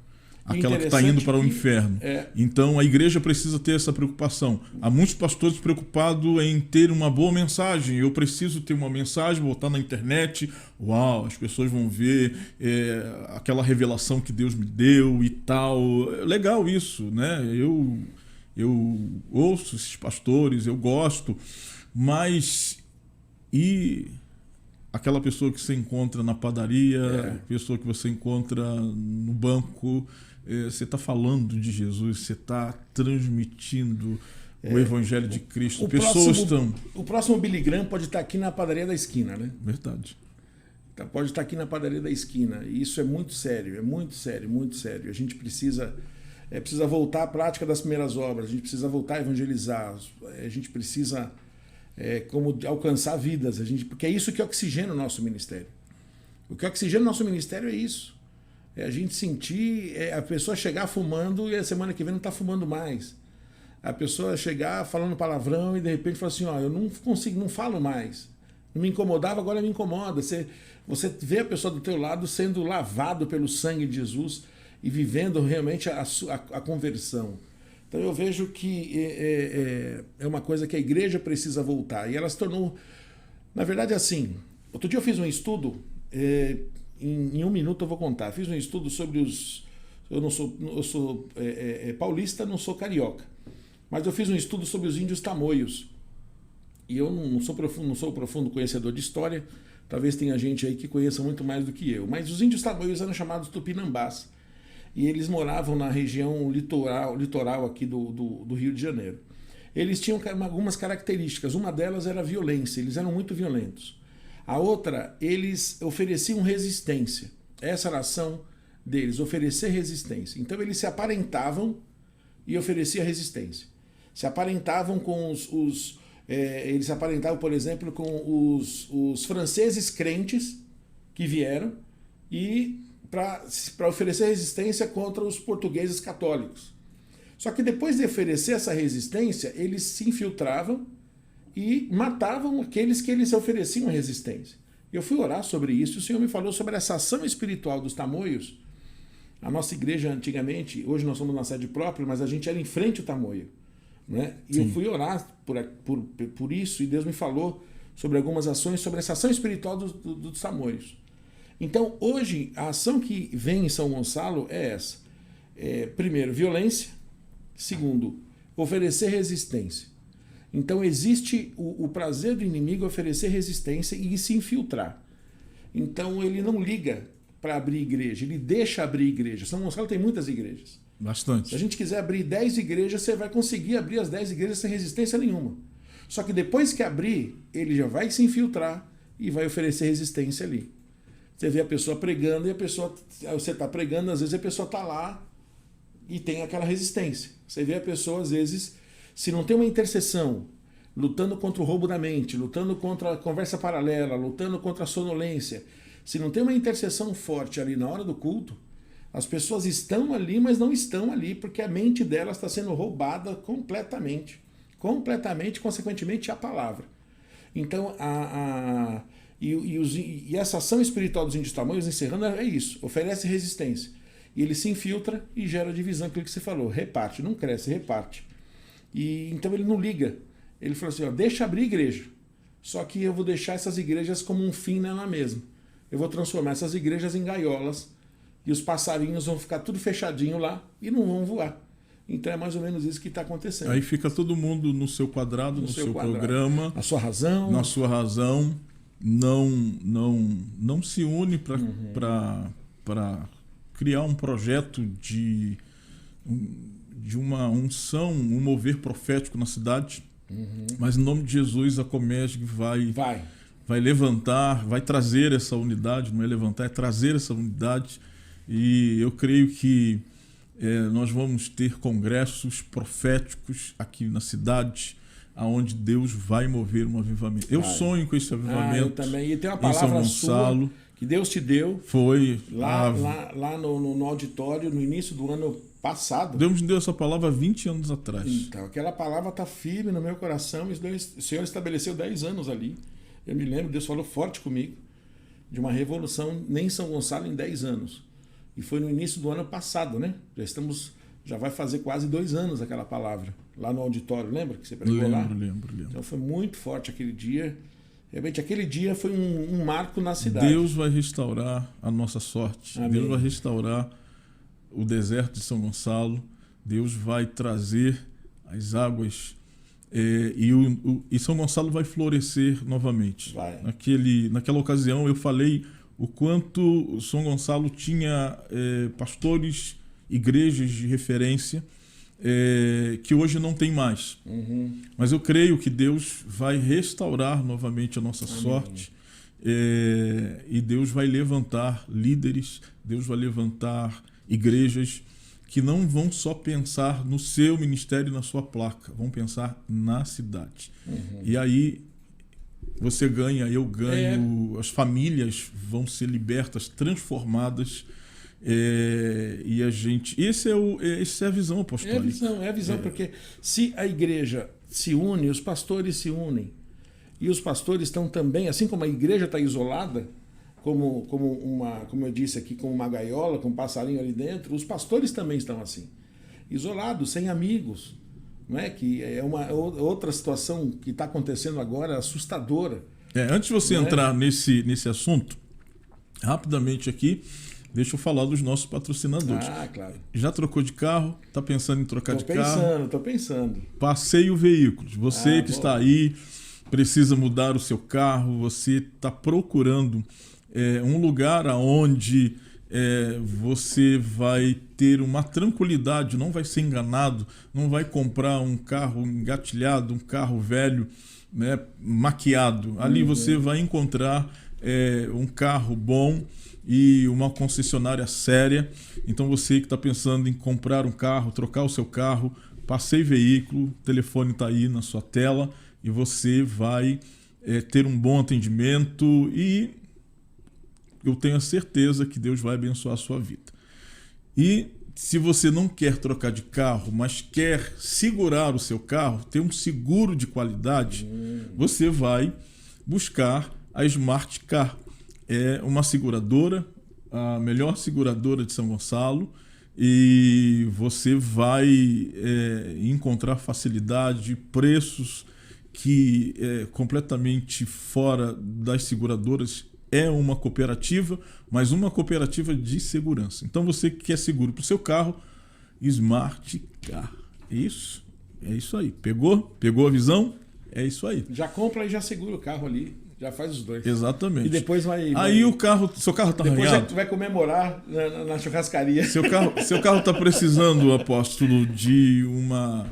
[SPEAKER 1] Aquela que está indo para o inferno. Então a igreja precisa ter essa preocupação. Há muitos pastores preocupados em ter uma boa mensagem. Eu preciso ter uma mensagem, botar na internet. Uau, as pessoas vão ver aquela revelação que Deus me deu e tal. Legal isso, né? Eu ouço esses pastores, eu gosto, mas e aquela pessoa que você encontra na padaria, pessoa que você encontra no banco, você está falando de Jesus, você está transmitindo o Evangelho de Cristo.
[SPEAKER 2] O próximo Billy Graham pode estar aqui na padaria da esquina, né?
[SPEAKER 1] Verdade.
[SPEAKER 2] Pode estar aqui na padaria da esquina. E isso é muito sério, muito sério. A gente precisa voltar à prática das primeiras obras, a gente precisa voltar a evangelizar, a gente precisa como alcançar vidas, porque é isso que oxigena o nosso ministério. O que oxigena o nosso ministério é isso. É a gente sentir a pessoa chegar fumando e a semana que vem não está fumando mais. A pessoa chegar falando palavrão e de repente fala assim, eu não consigo, não falo mais. Não me incomodava, agora me incomoda. Você vê a pessoa do teu lado sendo lavado pelo sangue de Jesus e vivendo realmente a conversão. Então eu vejo que é uma coisa que a igreja precisa voltar. E ela se tornou, na verdade, assim. Outro dia eu fiz um estudo, em um minuto eu vou contar. Fiz um estudo sobre eu sou paulista, não sou carioca. Mas eu fiz um estudo sobre os índios tamoios. E eu não sou profundo conhecedor de história. Talvez tenha gente aí que conheça muito mais do que eu. Mas os índios tamoios eram chamados tupinambás. E eles moravam na região litoral aqui do Rio de Janeiro. Eles tinham algumas características. Uma delas era a violência. Eles eram muito violentos. A outra, eles ofereciam resistência. Essa era a ação deles, oferecer resistência. Então eles se aparentavam e ofereciam resistência. Se aparentavam com eles se aparentavam, por exemplo, com os franceses crentes que vieram e para oferecer resistência contra os portugueses católicos. Só que depois de oferecer essa resistência, eles se infiltravam e matavam aqueles que eles ofereciam resistência. Eu fui orar sobre isso e o Senhor me falou sobre essa ação espiritual dos tamoios. A nossa igreja antigamente, hoje nós somos na sede própria, mas a gente era em frente ao tamoio. Né? E eu fui orar por isso e Deus me falou sobre algumas ações, sobre essa ação espiritual dos tamoios. Então, hoje, a ação que vem em São Gonçalo é essa. Primeiro, violência. Segundo, oferecer resistência. Então, existe o prazer do inimigo oferecer resistência e se infiltrar. Então, ele não liga para abrir igreja, ele deixa abrir igreja. São Gonçalo tem muitas igrejas.
[SPEAKER 1] Bastante.
[SPEAKER 2] Se a gente quiser abrir 10 igrejas, você vai conseguir abrir as 10 igrejas sem resistência nenhuma. Só que depois que abrir, ele já vai se infiltrar e vai oferecer resistência ali. Você vê a pessoa pregando e você está pregando, às vezes a pessoa está lá e tem aquela resistência. Você vê a pessoa, às vezes, se não tem uma intercessão, lutando contra o roubo da mente, lutando contra a conversa paralela, lutando contra a sonolência, se não tem uma intercessão forte ali na hora do culto, as pessoas estão ali, mas não estão ali, porque a mente delas está sendo roubada completamente. Completamente, consequentemente, a palavra. Então, e essa ação espiritual dos índios tamoios, encerrando, é isso. Oferece resistência. E ele se infiltra e gera divisão, aquilo que você falou. Reparte, não cresce, reparte. E então ele não liga. Ele falou assim, deixa abrir igreja. Só que eu vou deixar essas igrejas como um fim nela mesma. Eu vou transformar essas igrejas em gaiolas e os passarinhos vão ficar tudo fechadinho lá e não vão voar. Então é mais ou menos isso que está acontecendo.
[SPEAKER 1] Aí fica todo mundo no seu quadrado, no seu programa.
[SPEAKER 2] Na sua razão.
[SPEAKER 1] Na sua razão. Não se une para criar um projeto de uma unção, um mover profético na cidade. Mas em nome de Jesus a Comesg vai levantar, vai trazer essa unidade, não é levantar, é trazer essa unidade. E eu creio que nós vamos ter congressos proféticos aqui na cidade, aonde Deus vai mover um avivamento. Eu sonho com esse avivamento.
[SPEAKER 2] Eu também. E tem uma palavra sua que Deus te deu.
[SPEAKER 1] Foi
[SPEAKER 2] lá no auditório, no início do ano passado.
[SPEAKER 1] Deus me deu essa palavra há 20 anos atrás.
[SPEAKER 2] Então, aquela palavra está firme no meu coração. O Senhor estabeleceu 10 anos ali. Eu me lembro, Deus falou forte comigo de uma revolução nem em São Gonçalo em 10 anos. E foi no início do ano passado, né? Já vai fazer quase 2 anos aquela palavra, lá no auditório, lembra que você pregou lá?
[SPEAKER 1] Lembro.
[SPEAKER 2] Então foi muito forte aquele dia. Realmente aquele dia foi um marco na cidade.
[SPEAKER 1] Deus vai restaurar a nossa sorte. Amém. Deus vai restaurar o deserto de São Gonçalo. Deus vai trazer as águas e São Gonçalo vai florescer novamente. Naquela ocasião eu falei o quanto São Gonçalo tinha pastores, igrejas de referência, que hoje não tem mais. Mas eu creio que Deus vai restaurar novamente a nossa sorte. E Deus vai levantar líderes, Deus vai levantar igrejas que não vão só pensar no seu ministério e na sua placa, vão pensar na cidade. E aí você ganha, eu ganho, as famílias vão ser libertas, transformadas, e a gente... Essa é a visão apostólica.
[SPEAKER 2] É a visão, porque se a igreja se une, os pastores se unem, e os pastores estão também, assim como a igreja está isolada, como eu disse aqui, como uma gaiola, com um passarinho ali dentro, os pastores também estão assim, isolados, sem amigos, não é? Que é uma outra situação que está acontecendo agora, assustadora.
[SPEAKER 1] Antes de você entrar nesse assunto, rapidamente aqui, deixa eu falar dos nossos patrocinadores.
[SPEAKER 2] Claro.
[SPEAKER 1] Já trocou de carro? Está pensando em trocar de carro?
[SPEAKER 2] Estou pensando.
[SPEAKER 1] Passeio Veículos. Você que está aí, precisa mudar o seu carro, você está procurando um lugar onde você vai ter uma tranquilidade, não vai ser enganado, não vai comprar um carro engatilhado, um carro velho, né, maquiado. Ali você vai encontrar um carro bom e uma concessionária séria. Então você que está pensando em comprar um carro, trocar o seu carro, Passeio Veículo, o telefone está aí na sua tela e você vai ter um bom atendimento e eu tenho a certeza que Deus vai abençoar a sua vida. E se você não quer trocar de carro, mas quer segurar o seu carro, ter um seguro de qualidade, você vai buscar a Smart Car. É uma seguradora, a melhor seguradora de São Gonçalo, e você vai encontrar facilidade, preços que completamente fora das seguradoras. É uma cooperativa, mas uma cooperativa de segurança. Então você que quer seguro para o seu carro, Smart Car. Isso, é isso aí. Pegou? Pegou a visão? É isso aí.
[SPEAKER 2] Já compra e já segura o carro ali. Já faz os dois.
[SPEAKER 1] Exatamente.
[SPEAKER 2] E depois vai...
[SPEAKER 1] Aí o carro, seu carro está arranhado.
[SPEAKER 2] Depois tu vai comemorar na churrascaria.
[SPEAKER 1] Seu carro está precisando, apóstolo, de uma...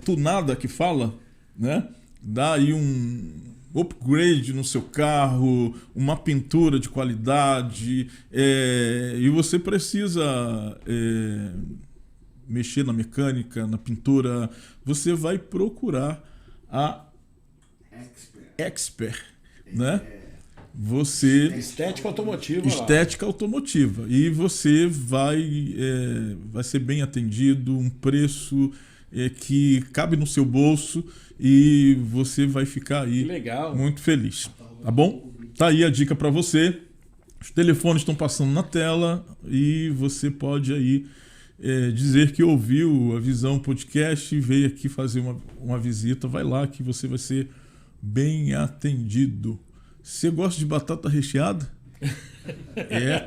[SPEAKER 1] tunada que fala, né? Dá aí um upgrade no seu carro, uma pintura de qualidade, e você precisa mexer na mecânica, na pintura, você vai procurar a Expert, né? Você
[SPEAKER 2] estética automotiva.
[SPEAKER 1] E você vai ser bem atendido, um preço que cabe no seu bolso e você vai ficar aí muito feliz, tá bom? Tá aí a dica para você. Os telefones estão passando na tela e você pode aí dizer que ouviu a Visão Podcast e veio aqui fazer uma visita. Vai lá que você vai ser bem atendido. Você gosta de batata recheada?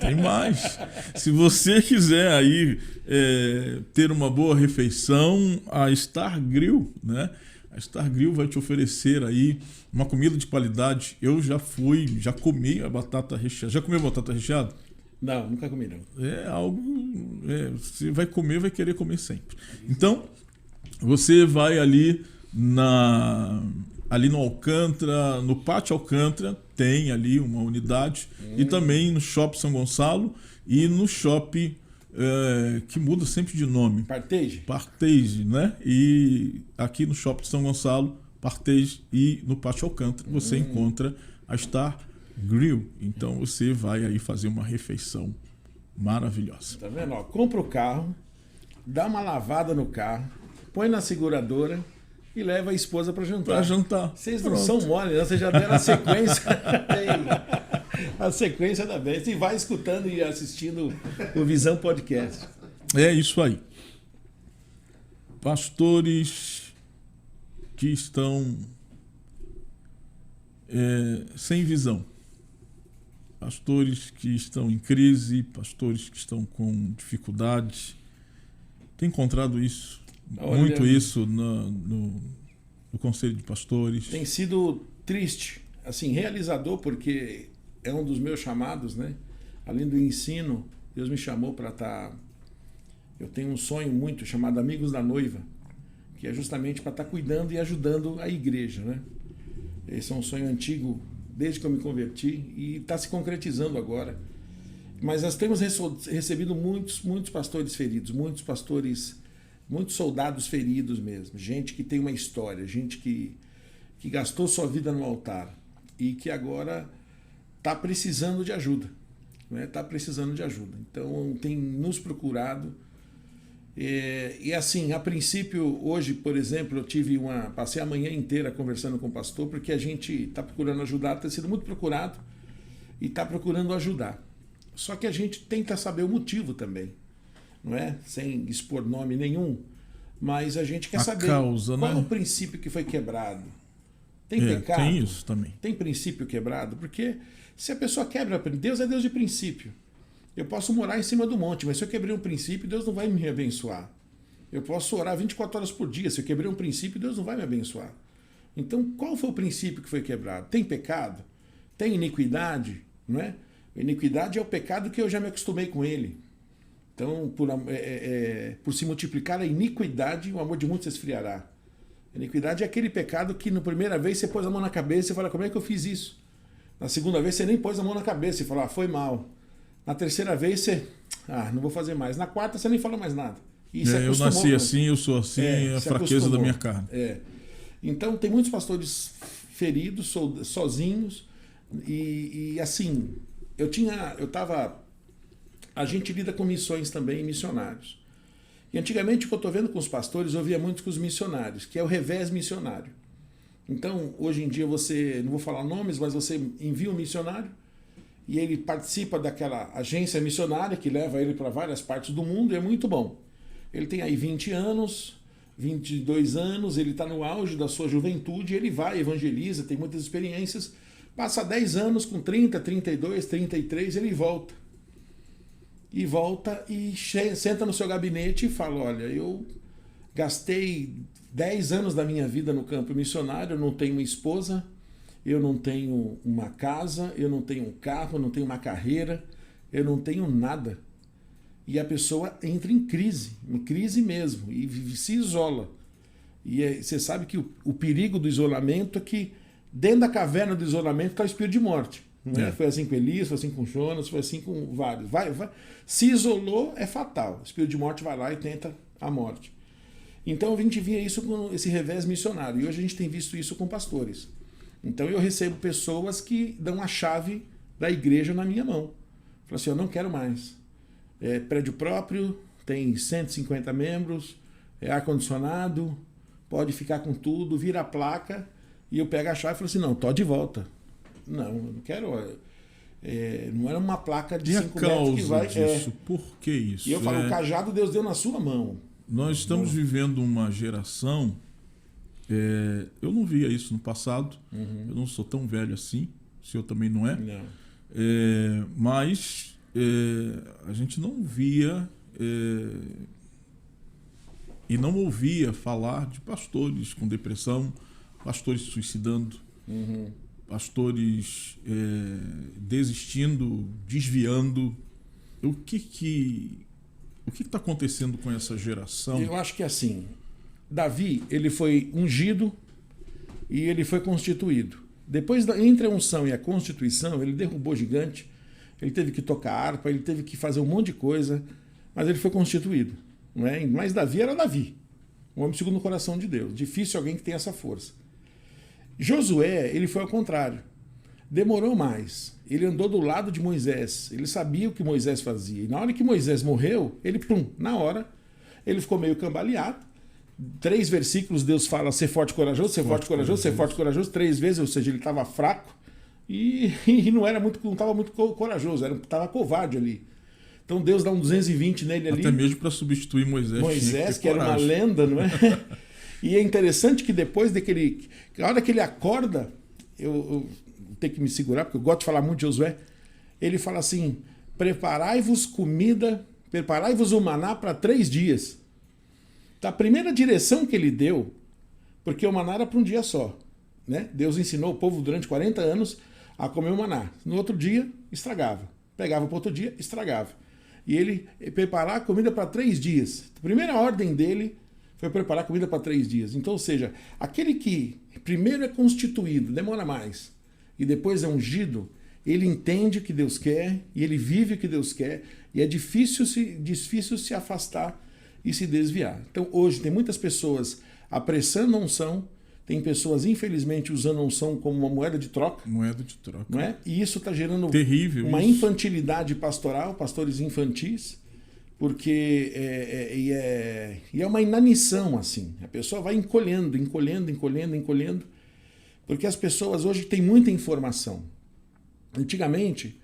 [SPEAKER 1] Tem mais. Se você quiser aí ter uma boa refeição, a Star Grill, né? A Star Grill vai te oferecer aí uma comida de qualidade. Eu já comi a batata recheada. Já comeu batata recheada?
[SPEAKER 2] Não, nunca comi não.
[SPEAKER 1] É algo... você vai comer, vai querer comer sempre. Então, você vai ali no Alcântara, no Pátio Alcântara, tem ali uma unidade, e também no Shopping São Gonçalo e no Shopping que muda sempre de nome. Partage, né? E aqui no Shopping São Gonçalo, Partage, e no Pátio Alcântara você encontra a Star Grill. Então você vai aí fazer uma refeição maravilhosa.
[SPEAKER 2] Tá vendo? Ó, compra o carro, dá uma lavada no carro, põe na seguradora e leva a esposa para jantar. Vocês não são mole, não? Vocês já deram a sequência. A sequência da vez. E vai escutando e assistindo o Visão Podcast.
[SPEAKER 1] É isso aí. Pastores que estão sem visão. Pastores que estão em crise, pastores que estão com dificuldade. Tem encontrado isso? Muito isso no Conselho de Pastores.
[SPEAKER 2] Tem sido triste, assim, realizador, porque é um dos meus chamados, né? Além do ensino, Deus me chamou para estar Eu tenho um sonho muito chamado Amigos da Noiva, que é justamente para estar cuidando e ajudando a igreja, né? Esse é um sonho antigo desde que eu me converti e está se concretizando agora. Mas nós temos recebido muitos pastores feridos, muitos soldados feridos mesmo, gente que tem uma história, gente que gastou sua vida no altar e que agora está precisando de ajuda, né? Está precisando de ajuda. Então tem nos procurado. E assim, a princípio, hoje, por exemplo, passei a manhã inteira conversando com o pastor, porque a gente está procurando ajudar, está sendo muito procurado e está procurando ajudar. Só que a gente tenta saber o motivo também, não é? Sem expor nome nenhum, mas a gente quer saber
[SPEAKER 1] causa,
[SPEAKER 2] qual
[SPEAKER 1] né?
[SPEAKER 2] é o princípio que foi quebrado. Tem pecado?
[SPEAKER 1] Tem isso também.
[SPEAKER 2] Tem princípio quebrado? Porque se a pessoa quebra, Deus é Deus de princípio. Eu posso morar em cima do monte, mas se eu quebrei um princípio, Deus não vai me abençoar. Eu posso orar 24 horas por dia, se eu quebrei um princípio, Deus não vai me abençoar. Então, qual foi o princípio que foi quebrado? Tem pecado? Tem iniquidade? Não é? Iniquidade é o pecado que eu já me acostumei com ele. Então, por se multiplicar a iniquidade, o amor de muitos se esfriará. A iniquidade é aquele pecado que na primeira vez você pôs a mão na cabeça e fala, como é que eu fiz isso? Na segunda vez você nem pôs a mão na cabeça e fala, foi mal. Na terceira vez você, não vou fazer mais. Na quarta você nem falou mais nada. E
[SPEAKER 1] eu nasci assim, eu sou assim, é a fraqueza da minha carne.
[SPEAKER 2] Então tem muitos pastores feridos, sozinhos, e assim, a gente lida com missões também, missionários. E antigamente o que eu estou vendo com os pastores, eu via muito com os missionários, que é o revés missionário. Então, hoje em dia não vou falar nomes, mas você envia um missionário, e ele participa daquela agência missionária que leva ele para várias partes do mundo, e é muito bom. Ele tem aí 20 anos, 22 anos, ele está no auge da sua juventude, ele vai, evangeliza, tem muitas experiências, passa 10 anos com 30, 32, 33, ele volta. E volta e senta no seu gabinete e fala, olha, eu gastei 10 anos da minha vida no campo missionário, eu não tenho uma esposa, eu não tenho uma casa, eu não tenho um carro, eu não tenho uma carreira, eu não tenho nada. E a pessoa entra em crise mesmo, e se isola. E você sabe que o perigo do isolamento é que dentro da caverna do isolamento está o espírito de morte. Né? Foi assim com Elias, foi assim com Jonas, foi assim com vários. Se isolou, é fatal. O espírito de morte vai lá e tenta a morte. Então a gente via isso com esse revés missionário. E hoje a gente tem visto isso com pastores. Então eu recebo pessoas que dão a chave da igreja na minha mão. Falam assim, eu não quero mais. Prédio próprio, tem 150 membros, ar-condicionado, pode ficar com tudo, vira a placa, e eu pego a chave e falo assim, não, tô de volta. Não, eu não quero. Não era uma placa de 5 metros que vai.
[SPEAKER 1] Disso? Por que isso?
[SPEAKER 2] E eu falo, o cajado Deus deu na sua mão.
[SPEAKER 1] Nós estamos vivendo uma geração. Eu não via isso no passado. Eu não sou tão velho assim. O senhor também não é?
[SPEAKER 2] Não.
[SPEAKER 1] Mas a gente não via e não ouvia falar de pastores com depressão, pastores se suicidando, pastores desistindo, desviando. O que está acontecendo com essa geração?
[SPEAKER 2] Eu acho que assim, Davi, ele foi ungido e ele foi constituído. Depois, entre a unção e a constituição, ele derrubou gigante, ele teve que tocar harpa, ele teve que fazer um monte de coisa, mas ele foi constituído. Não é? Mas Davi era Davi, um homem segundo o coração de Deus. Difícil alguém que tenha essa força. Josué, ele foi ao contrário. Demorou mais. Ele andou do lado de Moisés. Ele sabia o que Moisés fazia. E na hora que Moisés morreu, ele, na hora, ele ficou meio cambaleado. 3 versículos, Deus fala, ser forte e corajoso, ser forte e corajoso, ser forte e corajoso, 3 vezes, ou seja, ele estava fraco e não estava muito corajoso, estava covarde ali. Então Deus dá um 220 nele ali.
[SPEAKER 1] Até mesmo para substituir Moisés.
[SPEAKER 2] Moisés, que era uma lenda, não é? E é interessante que depois a hora que ele acorda, eu tenho que me segurar, porque eu gosto de falar muito de Josué, ele fala assim, preparai-vos comida, preparai-vos o maná para 3 dias. A primeira direção que ele deu, porque o maná era para um dia só, né? Deus ensinou o povo durante 40 anos a comer o maná. No outro dia, estragava. Pegava para outro dia, estragava. e ele preparar a comida para 3 dias. A primeira ordem dele foi preparar a comida para 3 dias. Então, ou seja, aquele que primeiro é constituído, demora mais, e depois é ungido, ele entende o que Deus quer, e ele vive o que Deus quer, e é difícil se afastar e se desviar. Então, hoje, tem muitas pessoas apressando a unção, tem pessoas, infelizmente, usando a unção como uma moeda de troca.
[SPEAKER 1] Moeda de troca.
[SPEAKER 2] Não é? E isso está gerando
[SPEAKER 1] terrível
[SPEAKER 2] uma
[SPEAKER 1] isso.
[SPEAKER 2] infantilidade pastoral, pastores infantis, porque é uma inanição, assim. A pessoa vai encolhendo, porque as pessoas hoje têm muita informação. Antigamente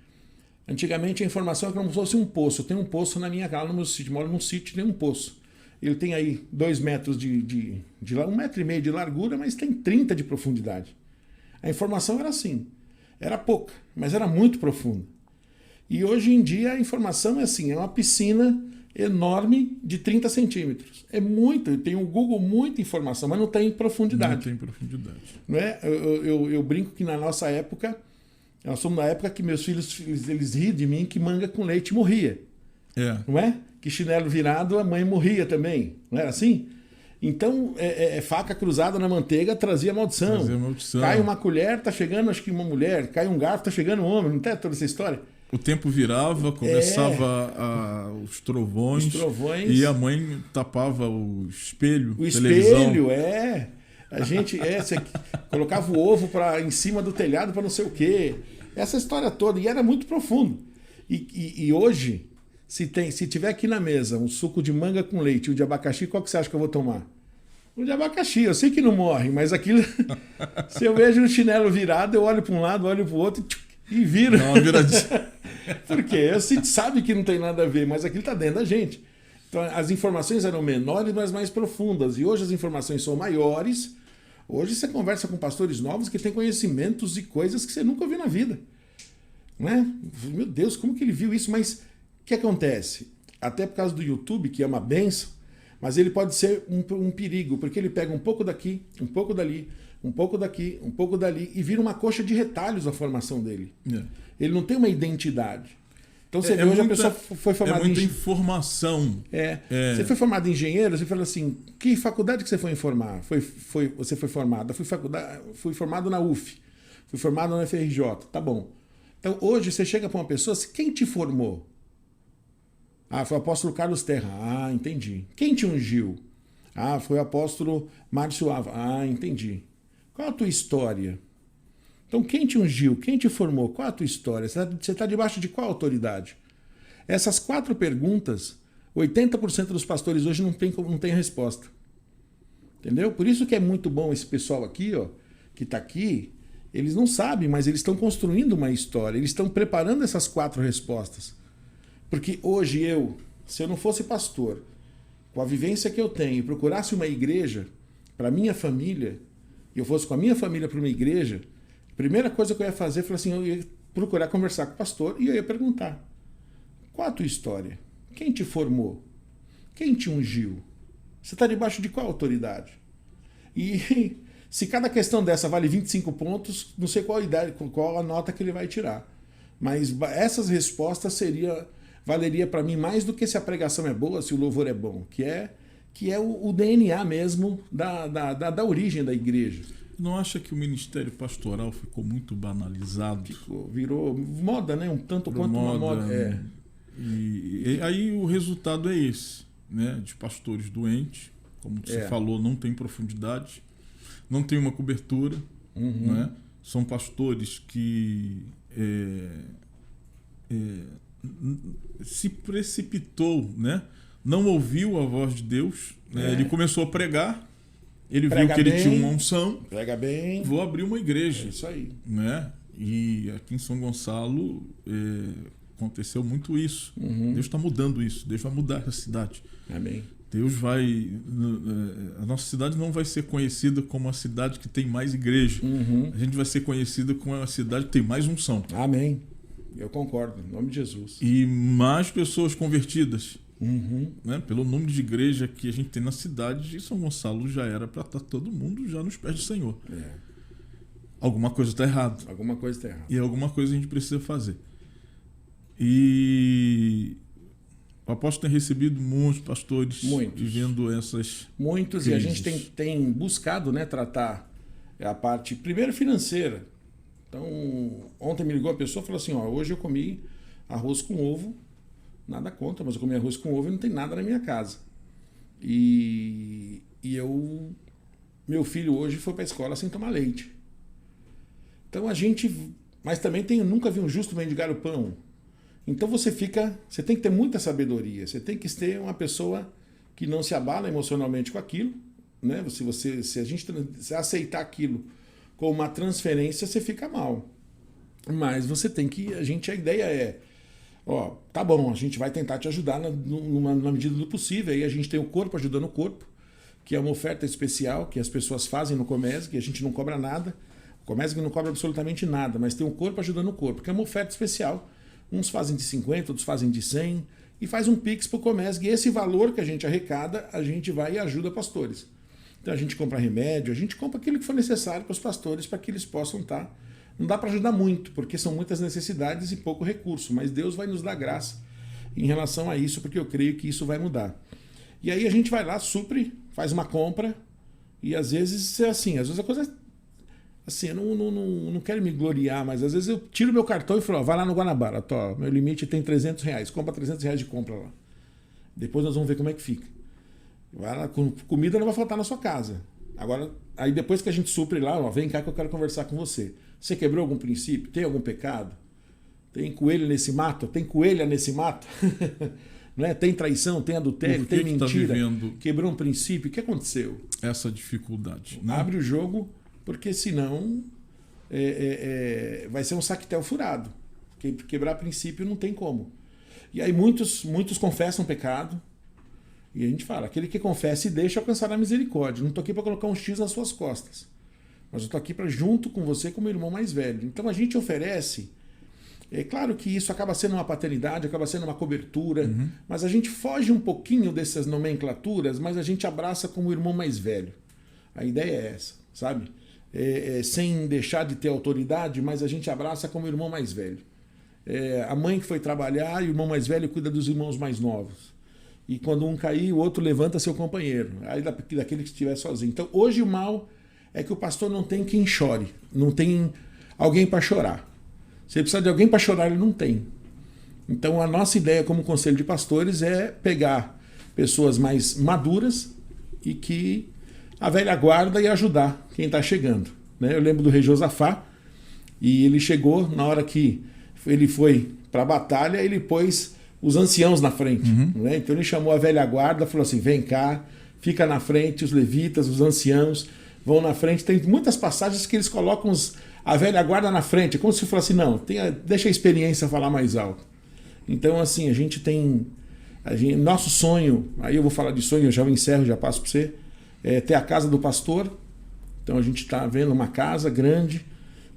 [SPEAKER 2] a informação é como se fosse um poço. Eu tenho um poço na minha casa, no meu sítio. Moro num sítio, tem um poço. Ele tem aí 2 metros de 1,5 metro de largura, mas tem 30 de profundidade. A informação era assim. Era pouca, mas era muito profunda. E hoje em dia a informação é assim, é uma piscina enorme de 30 centímetros. É muito, eu tenho o Google, muita informação, mas não tem profundidade.
[SPEAKER 1] Não tem profundidade.
[SPEAKER 2] Não é? Eu brinco que na nossa época, nós somos na época que meus filhos, eles riam de mim que manga com leite morria. Não é? Que chinelo virado, a mãe morria também. Não era assim? Então, faca cruzada na manteiga trazia maldição. Cai uma colher, tá chegando acho que uma mulher. Cai um garfo, tá chegando um homem. Não tem toda essa história?
[SPEAKER 1] O tempo virava, começava os trovões. E a mãe tapava o espelho.
[SPEAKER 2] O espelho, A gente colocava o ovo em cima do telhado para não sei o quê. Essa história toda. E era muito profundo. E hoje, se tiver aqui na mesa um suco de manga com leite e o de abacaxi, qual que você acha que eu vou tomar? O de abacaxi. Eu sei que não morre, mas aquilo... Se eu vejo o chinelo virado, eu olho para um lado, olho para o outro e viro.
[SPEAKER 1] Não, viradinha.
[SPEAKER 2] Por quê? A gente sabe que não tem nada a ver, mas aquilo está dentro da gente. Então, as informações eram menores, mas mais profundas. E hoje as informações são maiores. Hoje você conversa com pastores novos que têm conhecimentos e coisas que você nunca ouviu na vida. Não é? Meu Deus, como que ele viu isso? Mas o que acontece? Até por causa do YouTube, que é uma bênção, mas ele pode ser um perigo, porque ele pega um pouco daqui, um pouco dali, um pouco daqui, um pouco dali, e vira uma coxa de retalhos a formação dele. Ele não tem uma identidade. Então você vê, hoje a pessoa foi formada
[SPEAKER 1] muita informação.
[SPEAKER 2] Você foi formado em engenheiro, você fala assim, que faculdade que você foi formar? Você foi formado? Fui formado na UF, fui formado na FRJ, tá bom. Então hoje você chega para uma pessoa, quem te formou? Ah, foi o apóstolo Carlos Terra. Ah, entendi. Quem te ungiu? Ah, foi o apóstolo Márcio Ava. Ah, entendi. Qual a tua história? Então, quem te ungiu? Quem te formou? Qual a tua história? Você está debaixo de qual autoridade? Essas 4 perguntas, 80% dos pastores hoje não tem resposta. Entendeu? Por isso que é muito bom esse pessoal aqui, ó, que está aqui. Eles não sabem, mas eles estão construindo uma história. Eles estão preparando essas 4 respostas. Porque hoje se eu não fosse pastor, com a vivência que eu tenho, e procurasse uma igreja para minha família, e eu fosse com a minha família para uma igreja, a primeira coisa que eu ia fazer foi assim, eu ia procurar conversar com o pastor e eu ia perguntar: qual a tua história? Quem te formou? Quem te ungiu? Você está debaixo de qual autoridade? E se cada questão dessa vale 25 pontos, não sei qual a nota que ele vai tirar. Mas essas respostas valeria para mim mais do que se a pregação é boa, se o louvor é bom, que é o DNA mesmo da origem da igreja.
[SPEAKER 1] Não acha que o ministério pastoral ficou muito banalizado?
[SPEAKER 2] Virou moda, né? Um tanto quanto uma moda.
[SPEAKER 1] E aí o resultado é esse, né? De pastores doentes, como você falou, não tem profundidade, não tem uma cobertura, né? São pastores que se precipitou, né? Não ouviu a voz de Deus, né? Ele começou a pregar, ele viu que ele tinha uma unção,
[SPEAKER 2] prega bem,
[SPEAKER 1] vou abrir uma igreja.
[SPEAKER 2] É isso aí,
[SPEAKER 1] né? E aqui em São Gonçalo aconteceu muito isso. Deus está mudando isso, Deus vai mudar essa cidade.
[SPEAKER 2] Amém.
[SPEAKER 1] Deus vai... A nossa cidade não vai ser conhecida como a cidade que tem mais igreja. A gente vai ser conhecida como a cidade que tem mais unção.
[SPEAKER 2] Amém. Eu concordo, em nome de Jesus.
[SPEAKER 1] E mais pessoas convertidas. Né? Pelo número de igreja que a gente tem na cidade de São Gonçalo, já era para estar todo mundo já nos pés do Senhor. Alguma coisa está errada.
[SPEAKER 2] Alguma coisa está errada.
[SPEAKER 1] E alguma coisa a gente precisa fazer. E O apóstolo tem recebido muitos pastores vivendo essas
[SPEAKER 2] muitos, crises. E a gente tem buscado, né, tratar a parte, primeiro, financeira. Então, ontem me ligou a pessoa e falou assim, hoje eu comi arroz com ovo, nada contra, mas eu comi arroz com ovo e não tem nada na minha casa. Meu filho hoje foi para a escola sem tomar leite. Então mas também nunca vi um justo mendigar o pão. Então você tem que ter muita sabedoria, você tem que ser uma pessoa que não se abala emocionalmente com aquilo, né? Se a gente aceitar aquilo como uma transferência, você fica mal. Mas você tem que, a ideia é, tá bom, a gente vai tentar te ajudar na medida do possível. Aí a gente tem o Corpo Ajudando o Corpo, que é uma oferta especial que as pessoas fazem no Comesc, que a gente não cobra nada. O Comesc não cobra absolutamente nada, mas tem o Corpo Ajudando o Corpo, que é uma oferta especial. Uns fazem de 50, outros fazem de 100, e faz um Pix para o Comesc. E esse valor que a gente arrecada, a gente vai e ajuda pastores. Então a gente compra remédio, a gente compra aquilo que for necessário para os pastores, para que eles possam estar. Não dá para ajudar muito, porque são muitas necessidades e pouco recurso, mas Deus vai nos dar graça em relação a isso, porque eu creio que isso vai mudar. E aí a gente vai lá, supre, faz uma compra, e às vezes é assim, às vezes a coisa assim, eu não quero me gloriar, mas às vezes eu tiro meu cartão e falo, vai lá no Guanabara, meu limite tem R$300, compra R$300 de compra lá. Depois nós vamos ver como é que fica. Vai lá, comida não vai faltar na sua casa. Agora, aí depois que a gente supre lá, vem cá que eu quero conversar com você. Você quebrou algum princípio? Tem algum pecado? Tem coelho nesse mato? Tem coelha nesse mato? Não é? Tem traição, tem adultério, tem mentira. Quebrou um princípio. O que aconteceu?
[SPEAKER 1] Essa dificuldade. Né?
[SPEAKER 2] Abre o jogo, porque senão vai ser um saquetel furado. Quebrar princípio não tem como. E aí muitos confessam pecado. E a gente fala, aquele que confessa e deixa alcançar a misericórdia. Não estou aqui para colocar um X nas suas costas. Mas eu estou aqui para junto com você como irmão mais velho. Então a gente oferece. É claro que isso acaba sendo uma paternidade, acaba sendo uma cobertura, mas a gente foge um pouquinho dessas nomenclaturas, mas a gente abraça como irmão mais velho. A ideia é essa, sabe? Sem deixar de ter autoridade, mas a gente abraça como irmão mais velho. A mãe que foi trabalhar e o irmão mais velho cuida dos irmãos mais novos. E quando um cair, o outro levanta seu companheiro. Aí daquele que estiver sozinho. Então, hoje o mal é que o pastor não tem quem chore. Não tem alguém para chorar. Se ele precisar de alguém para chorar, ele não tem. Então, a nossa ideia como conselho de pastores é pegar pessoas mais maduras e que a velha guarda e ajudar quem está chegando. Né? Eu lembro do rei Josafá, e ele chegou, na hora que ele foi para a batalha, ele pôs os anciãos na frente. Né? Então ele chamou a velha guarda, falou assim, vem cá, fica na frente, os levitas, os anciãos vão na frente. Tem muitas passagens que eles colocam a velha guarda na frente, como se fosse assim, não, deixa a experiência falar mais alto. Então assim, a gente tem... nosso sonho, aí eu vou falar de sonho, eu já encerro, já passo para você, é ter a casa do pastor. Então a gente está vendo uma casa grande,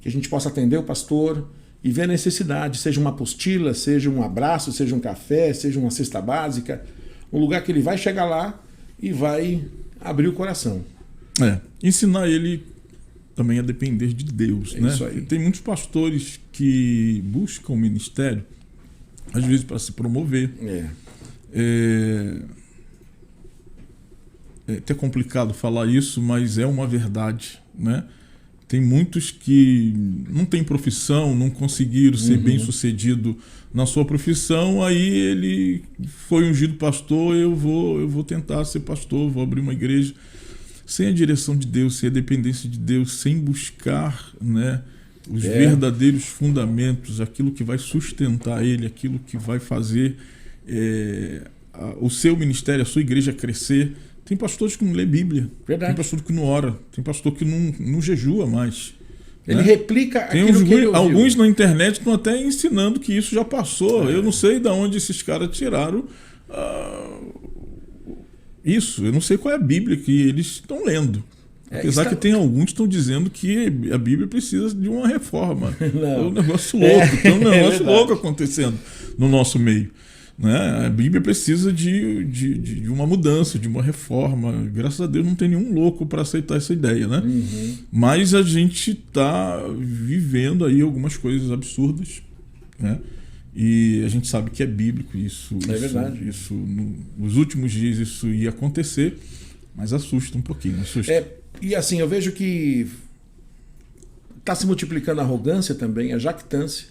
[SPEAKER 2] que a gente possa atender o pastor e ver a necessidade, seja uma apostila, seja um abraço, seja um café, seja uma cesta básica, um lugar que ele vai chegar lá e vai abrir o coração.
[SPEAKER 1] Ensinar ele também a depender de Deus. Né?
[SPEAKER 2] Isso aí.
[SPEAKER 1] Tem muitos pastores que buscam o ministério, às vezes para se promover. É até complicado falar isso, mas é uma verdade, né? Tem muitos que não têm profissão, não conseguiram ser bem-sucedido na sua profissão, aí ele foi ungido pastor, eu vou tentar ser pastor, vou abrir uma igreja. Sem a direção de Deus, sem a dependência de Deus, sem buscar, né, os verdadeiros fundamentos, aquilo que vai sustentar ele, aquilo que vai fazer o seu ministério, a sua igreja crescer. Tem pastores que não lê Bíblia.
[SPEAKER 2] Verdade.
[SPEAKER 1] Tem pastor que não ora. Tem pastor que não jejua mais.
[SPEAKER 2] Ele replica aquilo que ele ouviu.
[SPEAKER 1] Alguns na internet estão até ensinando que isso já passou. Eu não sei de onde esses caras tiraram isso. Eu não sei qual é a Bíblia que eles estão lendo. Apesar que tem alguns que estão dizendo que a Bíblia precisa de uma reforma. É um negócio louco. Tem um negócio louco acontecendo no nosso meio. Né? A Bíblia precisa de uma mudança, de uma reforma. Graças a Deus não tem nenhum louco para aceitar essa ideia, né? Mas a gente está vivendo aí algumas coisas absurdas, né? E a gente sabe que é bíblico isso.
[SPEAKER 2] É verdade.
[SPEAKER 1] Nos últimos dias isso ia acontecer, mas assusta um pouquinho. Assusta.
[SPEAKER 2] E assim, eu vejo que está se multiplicando a arrogância também, a jactância,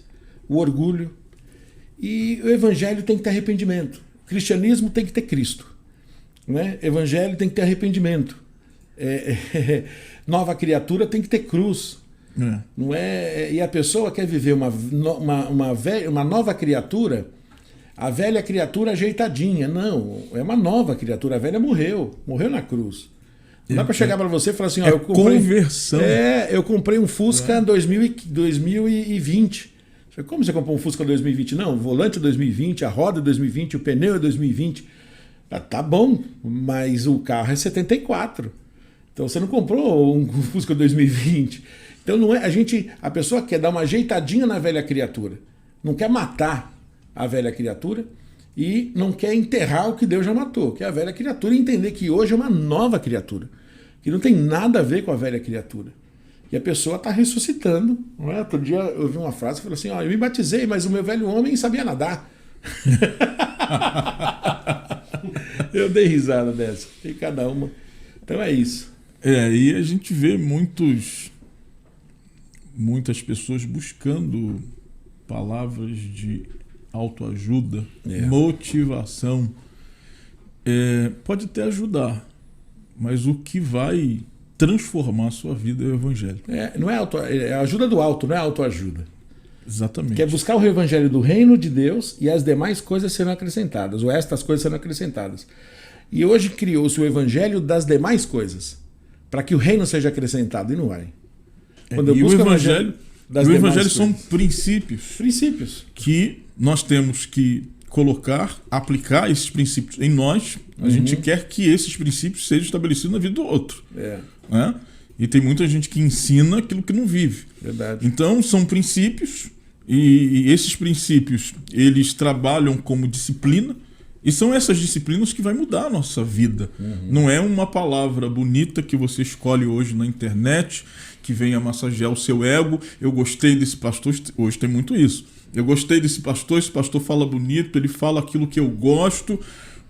[SPEAKER 2] o orgulho. E o evangelho tem que ter arrependimento. O cristianismo tem que ter Cristo. Né? Evangelho tem que ter arrependimento. Nova criatura tem que ter cruz. Não é? E a pessoa quer viver uma nova criatura, a velha criatura ajeitadinha. Não, é uma nova criatura. A velha morreu na cruz. Não dá para chegar para você e falar assim: ó,
[SPEAKER 1] conversão.
[SPEAKER 2] Eu comprei um Fusca 2020. Como você comprou um Fusca 2020? Não, o volante é 2020, a roda é 2020, o pneu é 2020. Tá bom, mas o carro é 74. Então você não comprou um Fusca 2020. Então não é, a pessoa quer dar uma ajeitadinha na velha criatura. Não quer matar a velha criatura e não quer enterrar o que Deus já matou, que é a velha criatura, e entender que hoje é uma nova criatura, que não tem nada a ver com a velha criatura. E a pessoa está ressuscitando. Não é? Outro dia eu vi uma frase que falou assim: eu me batizei, mas o meu velho homem sabia nadar. Eu dei risada dessa. Tem cada uma. Então é isso.
[SPEAKER 1] E a gente vê muitas pessoas buscando palavras de autoajuda, motivação. Pode até ajudar, mas o que vai transformar a sua vida é o evangelho.
[SPEAKER 2] Não é a ajuda do alto, não é autoajuda.
[SPEAKER 1] Exatamente.
[SPEAKER 2] Que é buscar o evangelho do reino de Deus e as demais coisas serão acrescentadas, ou estas coisas serão acrescentadas. E hoje criou-se o evangelho das demais coisas, para que o reino seja acrescentado, e não vai.
[SPEAKER 1] Quando eu busco o evangelho são princípios que nós temos que aplicar esses princípios em nós. A gente quer que esses princípios sejam estabelecidos na vida do outro. Né? E tem muita gente que ensina aquilo que não vive.
[SPEAKER 2] Verdade.
[SPEAKER 1] Então são princípios, e esses princípios eles trabalham como disciplina, e são essas disciplinas que vai mudar a nossa vida. Não é uma palavra bonita que você escolhe hoje na internet, que venha massagear o seu ego. Eu gostei desse pastor, hoje tem muito isso. Eu gostei desse pastor, esse pastor fala bonito, ele fala aquilo que eu gosto,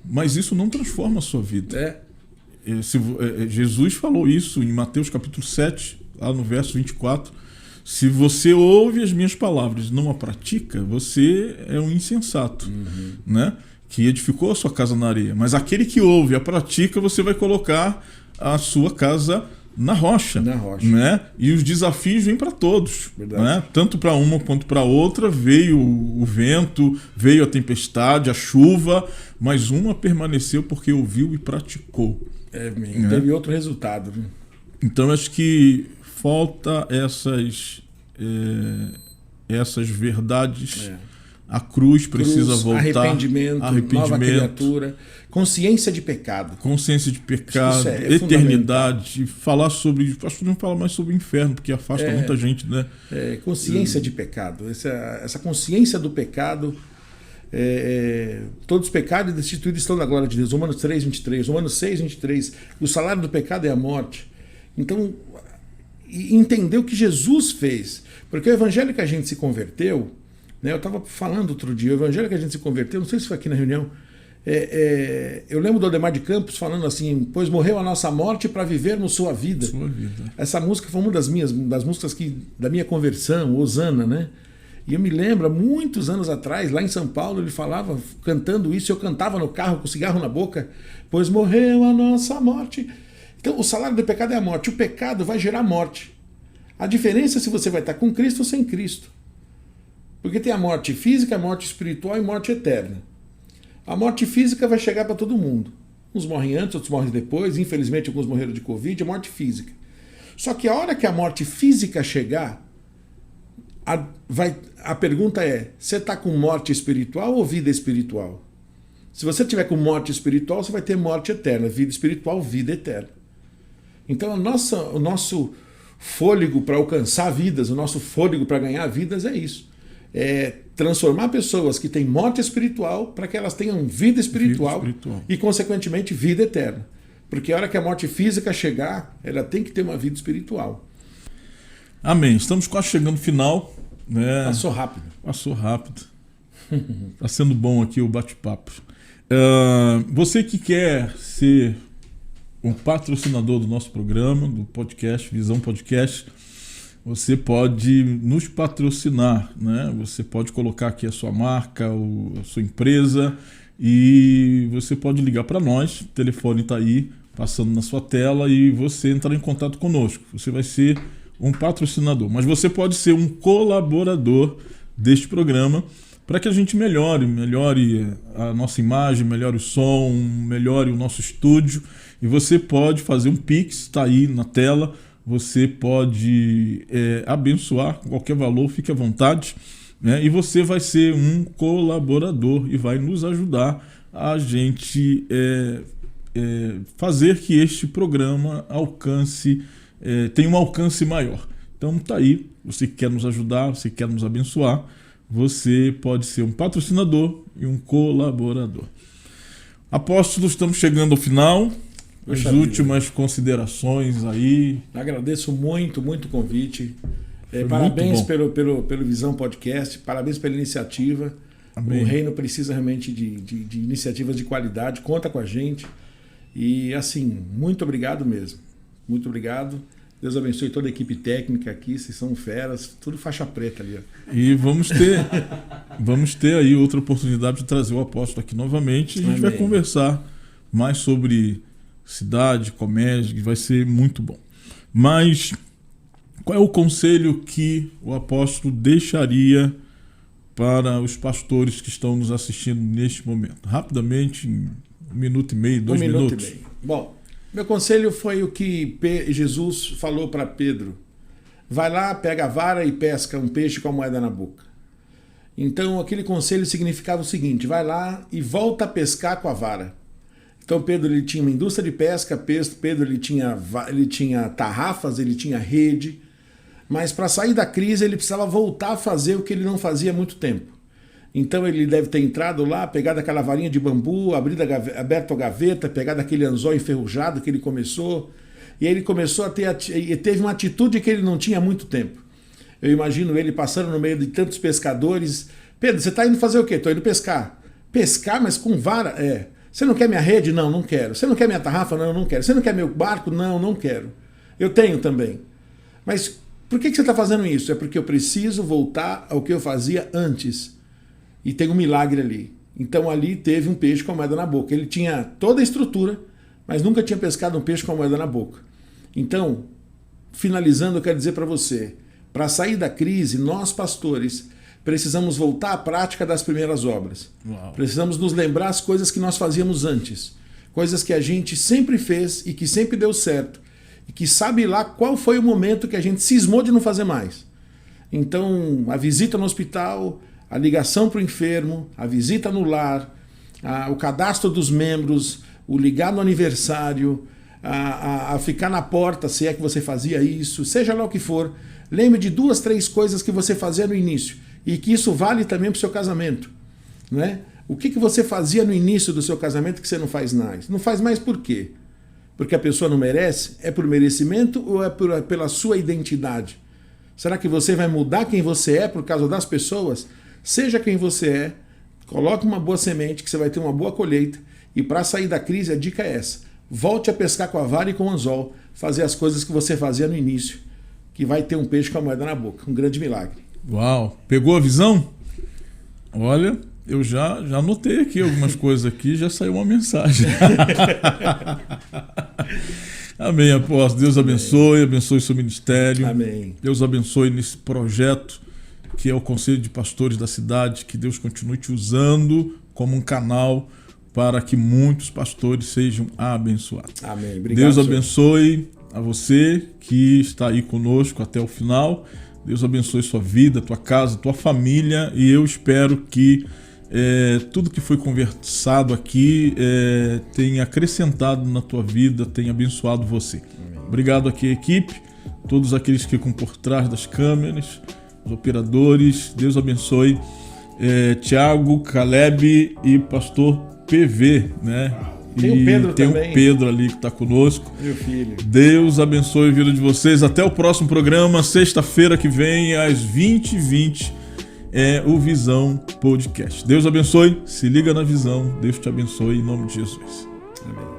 [SPEAKER 1] mas isso não transforma a sua vida. Jesus falou isso em Mateus capítulo 7, lá no verso 24. Se você ouve as minhas palavras e não a pratica, você é um insensato, né? Que edificou a sua casa na areia. Mas aquele que ouve e a pratica, você vai colocar a sua casa na rocha. Né? E os desafios vêm para todos. Né? Tanto para uma quanto para outra. Veio o vento, veio a tempestade, a chuva, mas uma permaneceu porque ouviu e praticou.
[SPEAKER 2] Teve outro resultado. Viu?
[SPEAKER 1] Então acho que falta essas verdades. A cruz precisa voltar.
[SPEAKER 2] Arrependimento, nova criatura, consciência de pecado.
[SPEAKER 1] Consciência de pecado, eternidade. Falar sobre. Acho que não fala mais sobre o inferno, porque afasta muita gente, né?
[SPEAKER 2] Consciência de pecado. Essa consciência do pecado. Todos os pecados destituídos estão na glória de Deus. Romanos 3, 23. Romanos 6, 23. O salário do pecado é a morte. Então, entender o que Jesus fez. Porque o evangelho que a gente se converteu. Eu estava falando outro dia, o evangelho que a gente se converteu, não sei se foi aqui na reunião, eu lembro do Ademar de Campos falando assim: pois morreu a nossa morte para vivermos sua vida. Essa música foi uma das músicas da minha conversão, Hosana, né? E eu me lembro, há muitos anos atrás, lá em São Paulo, ele falava, cantando isso, eu cantava no carro com cigarro na boca: pois morreu a nossa morte. Então, o salário do pecado é a morte. O pecado vai gerar morte. A diferença é se você vai estar com Cristo ou sem Cristo. Porque tem a morte física, a morte espiritual e morte eterna. A morte física vai chegar para todo mundo. Uns morrem antes, outros morrem depois. Infelizmente, alguns morreram de Covid, é morte física. Só que a hora que a morte física chegar, a pergunta é: você está com morte espiritual ou vida espiritual? Se você tiver com morte espiritual, você vai ter morte eterna. Vida espiritual, vida eterna. Então, o nosso fôlego para alcançar vidas, o nosso fôlego para ganhar vidas é isso. Transformar pessoas que têm morte espiritual para que elas tenham vida espiritual e, consequentemente, vida eterna. Porque a hora que a morte física chegar, ela tem que ter uma vida espiritual.
[SPEAKER 1] Amém. Estamos quase chegando no final.
[SPEAKER 2] Passou rápido.
[SPEAKER 1] Passou rápido. Está sendo bom aqui o bate-papo. Você que quer ser um patrocinador do nosso programa, do podcast, Visão Podcast, você pode nos patrocinar, né? Você pode colocar aqui a sua marca, a sua empresa, e você pode ligar para nós. O telefone está aí, passando na sua tela, e você entrar em contato conosco. Você vai ser um patrocinador, mas você pode ser um colaborador deste programa para que a gente melhore a nossa imagem, melhore o som, melhore o nosso estúdio. E você pode fazer um Pix, está aí na tela. Você pode abençoar qualquer valor, fique à vontade, né? E você vai ser um colaborador e vai nos ajudar a gente fazer que este programa tenha um alcance maior. Então tá aí, você quer nos ajudar, você quer nos abençoar, você pode ser um patrocinador e um colaborador. Apóstolos, estamos chegando ao final. As últimas considerações aí.
[SPEAKER 2] Agradeço muito o convite. Parabéns pelo Visão Podcast, parabéns pela iniciativa. Amém. O reino precisa realmente de iniciativas de qualidade, conta com a gente. E assim, muito obrigado mesmo. Muito obrigado. Deus abençoe toda a equipe técnica aqui, vocês são feras, tudo faixa preta ali.
[SPEAKER 1] E vamos ter aí outra oportunidade de trazer o apóstolo aqui novamente. A gente vai conversar mais sobre cidade, comércio, que vai ser muito bom. Mas qual é o conselho que o apóstolo deixaria para os pastores que estão nos assistindo neste momento? Rapidamente, em 1 minuto e meio, 2 minutos. 1 minuto e meio.
[SPEAKER 2] Bom, meu conselho foi o que Jesus falou para Pedro. Vai lá, pega a vara e pesca um peixe com a moeda na boca. Então aquele conselho significava o seguinte: vai lá e volta a pescar com a vara. Então Pedro ele tinha uma indústria de pesca, Pedro ele tinha tarrafas, ele tinha rede, mas para sair da crise ele precisava voltar a fazer o que ele não fazia há muito tempo. Então ele deve ter entrado lá, pegado aquela varinha de bambu, aberto a gaveta, pegado aquele anzol enferrujado que ele começou, e ele começou teve uma atitude que ele não tinha há muito tempo. Eu imagino ele passando no meio de tantos pescadores. Pedro, você está indo fazer o quê? Estou indo pescar. Pescar, mas com vara? Você não quer minha rede? Não, não quero. Você não quer minha tarrafa? Não, não quero. Você não quer meu barco? Não, não quero. Eu tenho também. Mas por que você está fazendo isso? É porque eu preciso voltar ao que eu fazia antes. E tem um milagre ali. Então ali teve um peixe com a moeda na boca. Ele tinha toda a estrutura, mas nunca tinha pescado um peixe com a moeda na boca. Então, finalizando, eu quero dizer para você, para sair da crise, nós pastores precisamos voltar à prática das primeiras obras. Uau. Precisamos nos lembrar as coisas que nós fazíamos antes. Coisas que a gente sempre fez e que sempre deu certo. E que sabe lá qual foi o momento que a gente cismou de não fazer mais. Então, a visita no hospital, a ligação para o enfermo, a visita no lar, o cadastro dos membros, o ligar no aniversário, a ficar na porta, se é que você fazia isso, seja lá o que for. Lembre de 2, 3 coisas que você fazia no início. E que isso vale também para o seu casamento. Né? O que você fazia no início do seu casamento que você não faz mais? Não faz mais por quê? Porque a pessoa não merece? É por merecimento ou é pela sua identidade? Será que você vai mudar quem você é por causa das pessoas? Seja quem você é, coloque uma boa semente que você vai ter uma boa colheita. E para sair da crise, a dica é essa. Volte a pescar com a vara e com o anzol. Fazer as coisas que você fazia no início. Que vai ter um peixe com a moeda na boca. Um grande milagre.
[SPEAKER 1] Uau! Pegou a visão? Olha, eu já anotei aqui algumas coisas aqui, já saiu uma mensagem. Amém, apóstolo. Deus abençoe o seu ministério.
[SPEAKER 2] Amém.
[SPEAKER 1] Deus abençoe nesse projeto que é o Conselho de Pastores da cidade, que Deus continue te usando como um canal para que muitos pastores sejam abençoados.
[SPEAKER 2] Amém. Obrigado,
[SPEAKER 1] Deus abençoe a você que está aí conosco até o final. Deus abençoe sua vida, tua casa, tua família, e eu espero que tudo que foi conversado aqui tenha acrescentado na tua vida, tenha abençoado você. Amém. Obrigado aqui, equipe, todos aqueles que ficam por trás das câmeras, os operadores. Deus abençoe Tiago, Caleb e pastor PV, né?
[SPEAKER 2] Tem o Pedro também.
[SPEAKER 1] Tem o Pedro ali que está conosco.
[SPEAKER 2] Meu filho.
[SPEAKER 1] Deus abençoe a vida de vocês. Até o próximo programa, sexta-feira que vem, às 20h20, é o Visão Podcast. Deus abençoe, se liga na visão, Deus te abençoe em nome de Jesus.
[SPEAKER 2] Amém.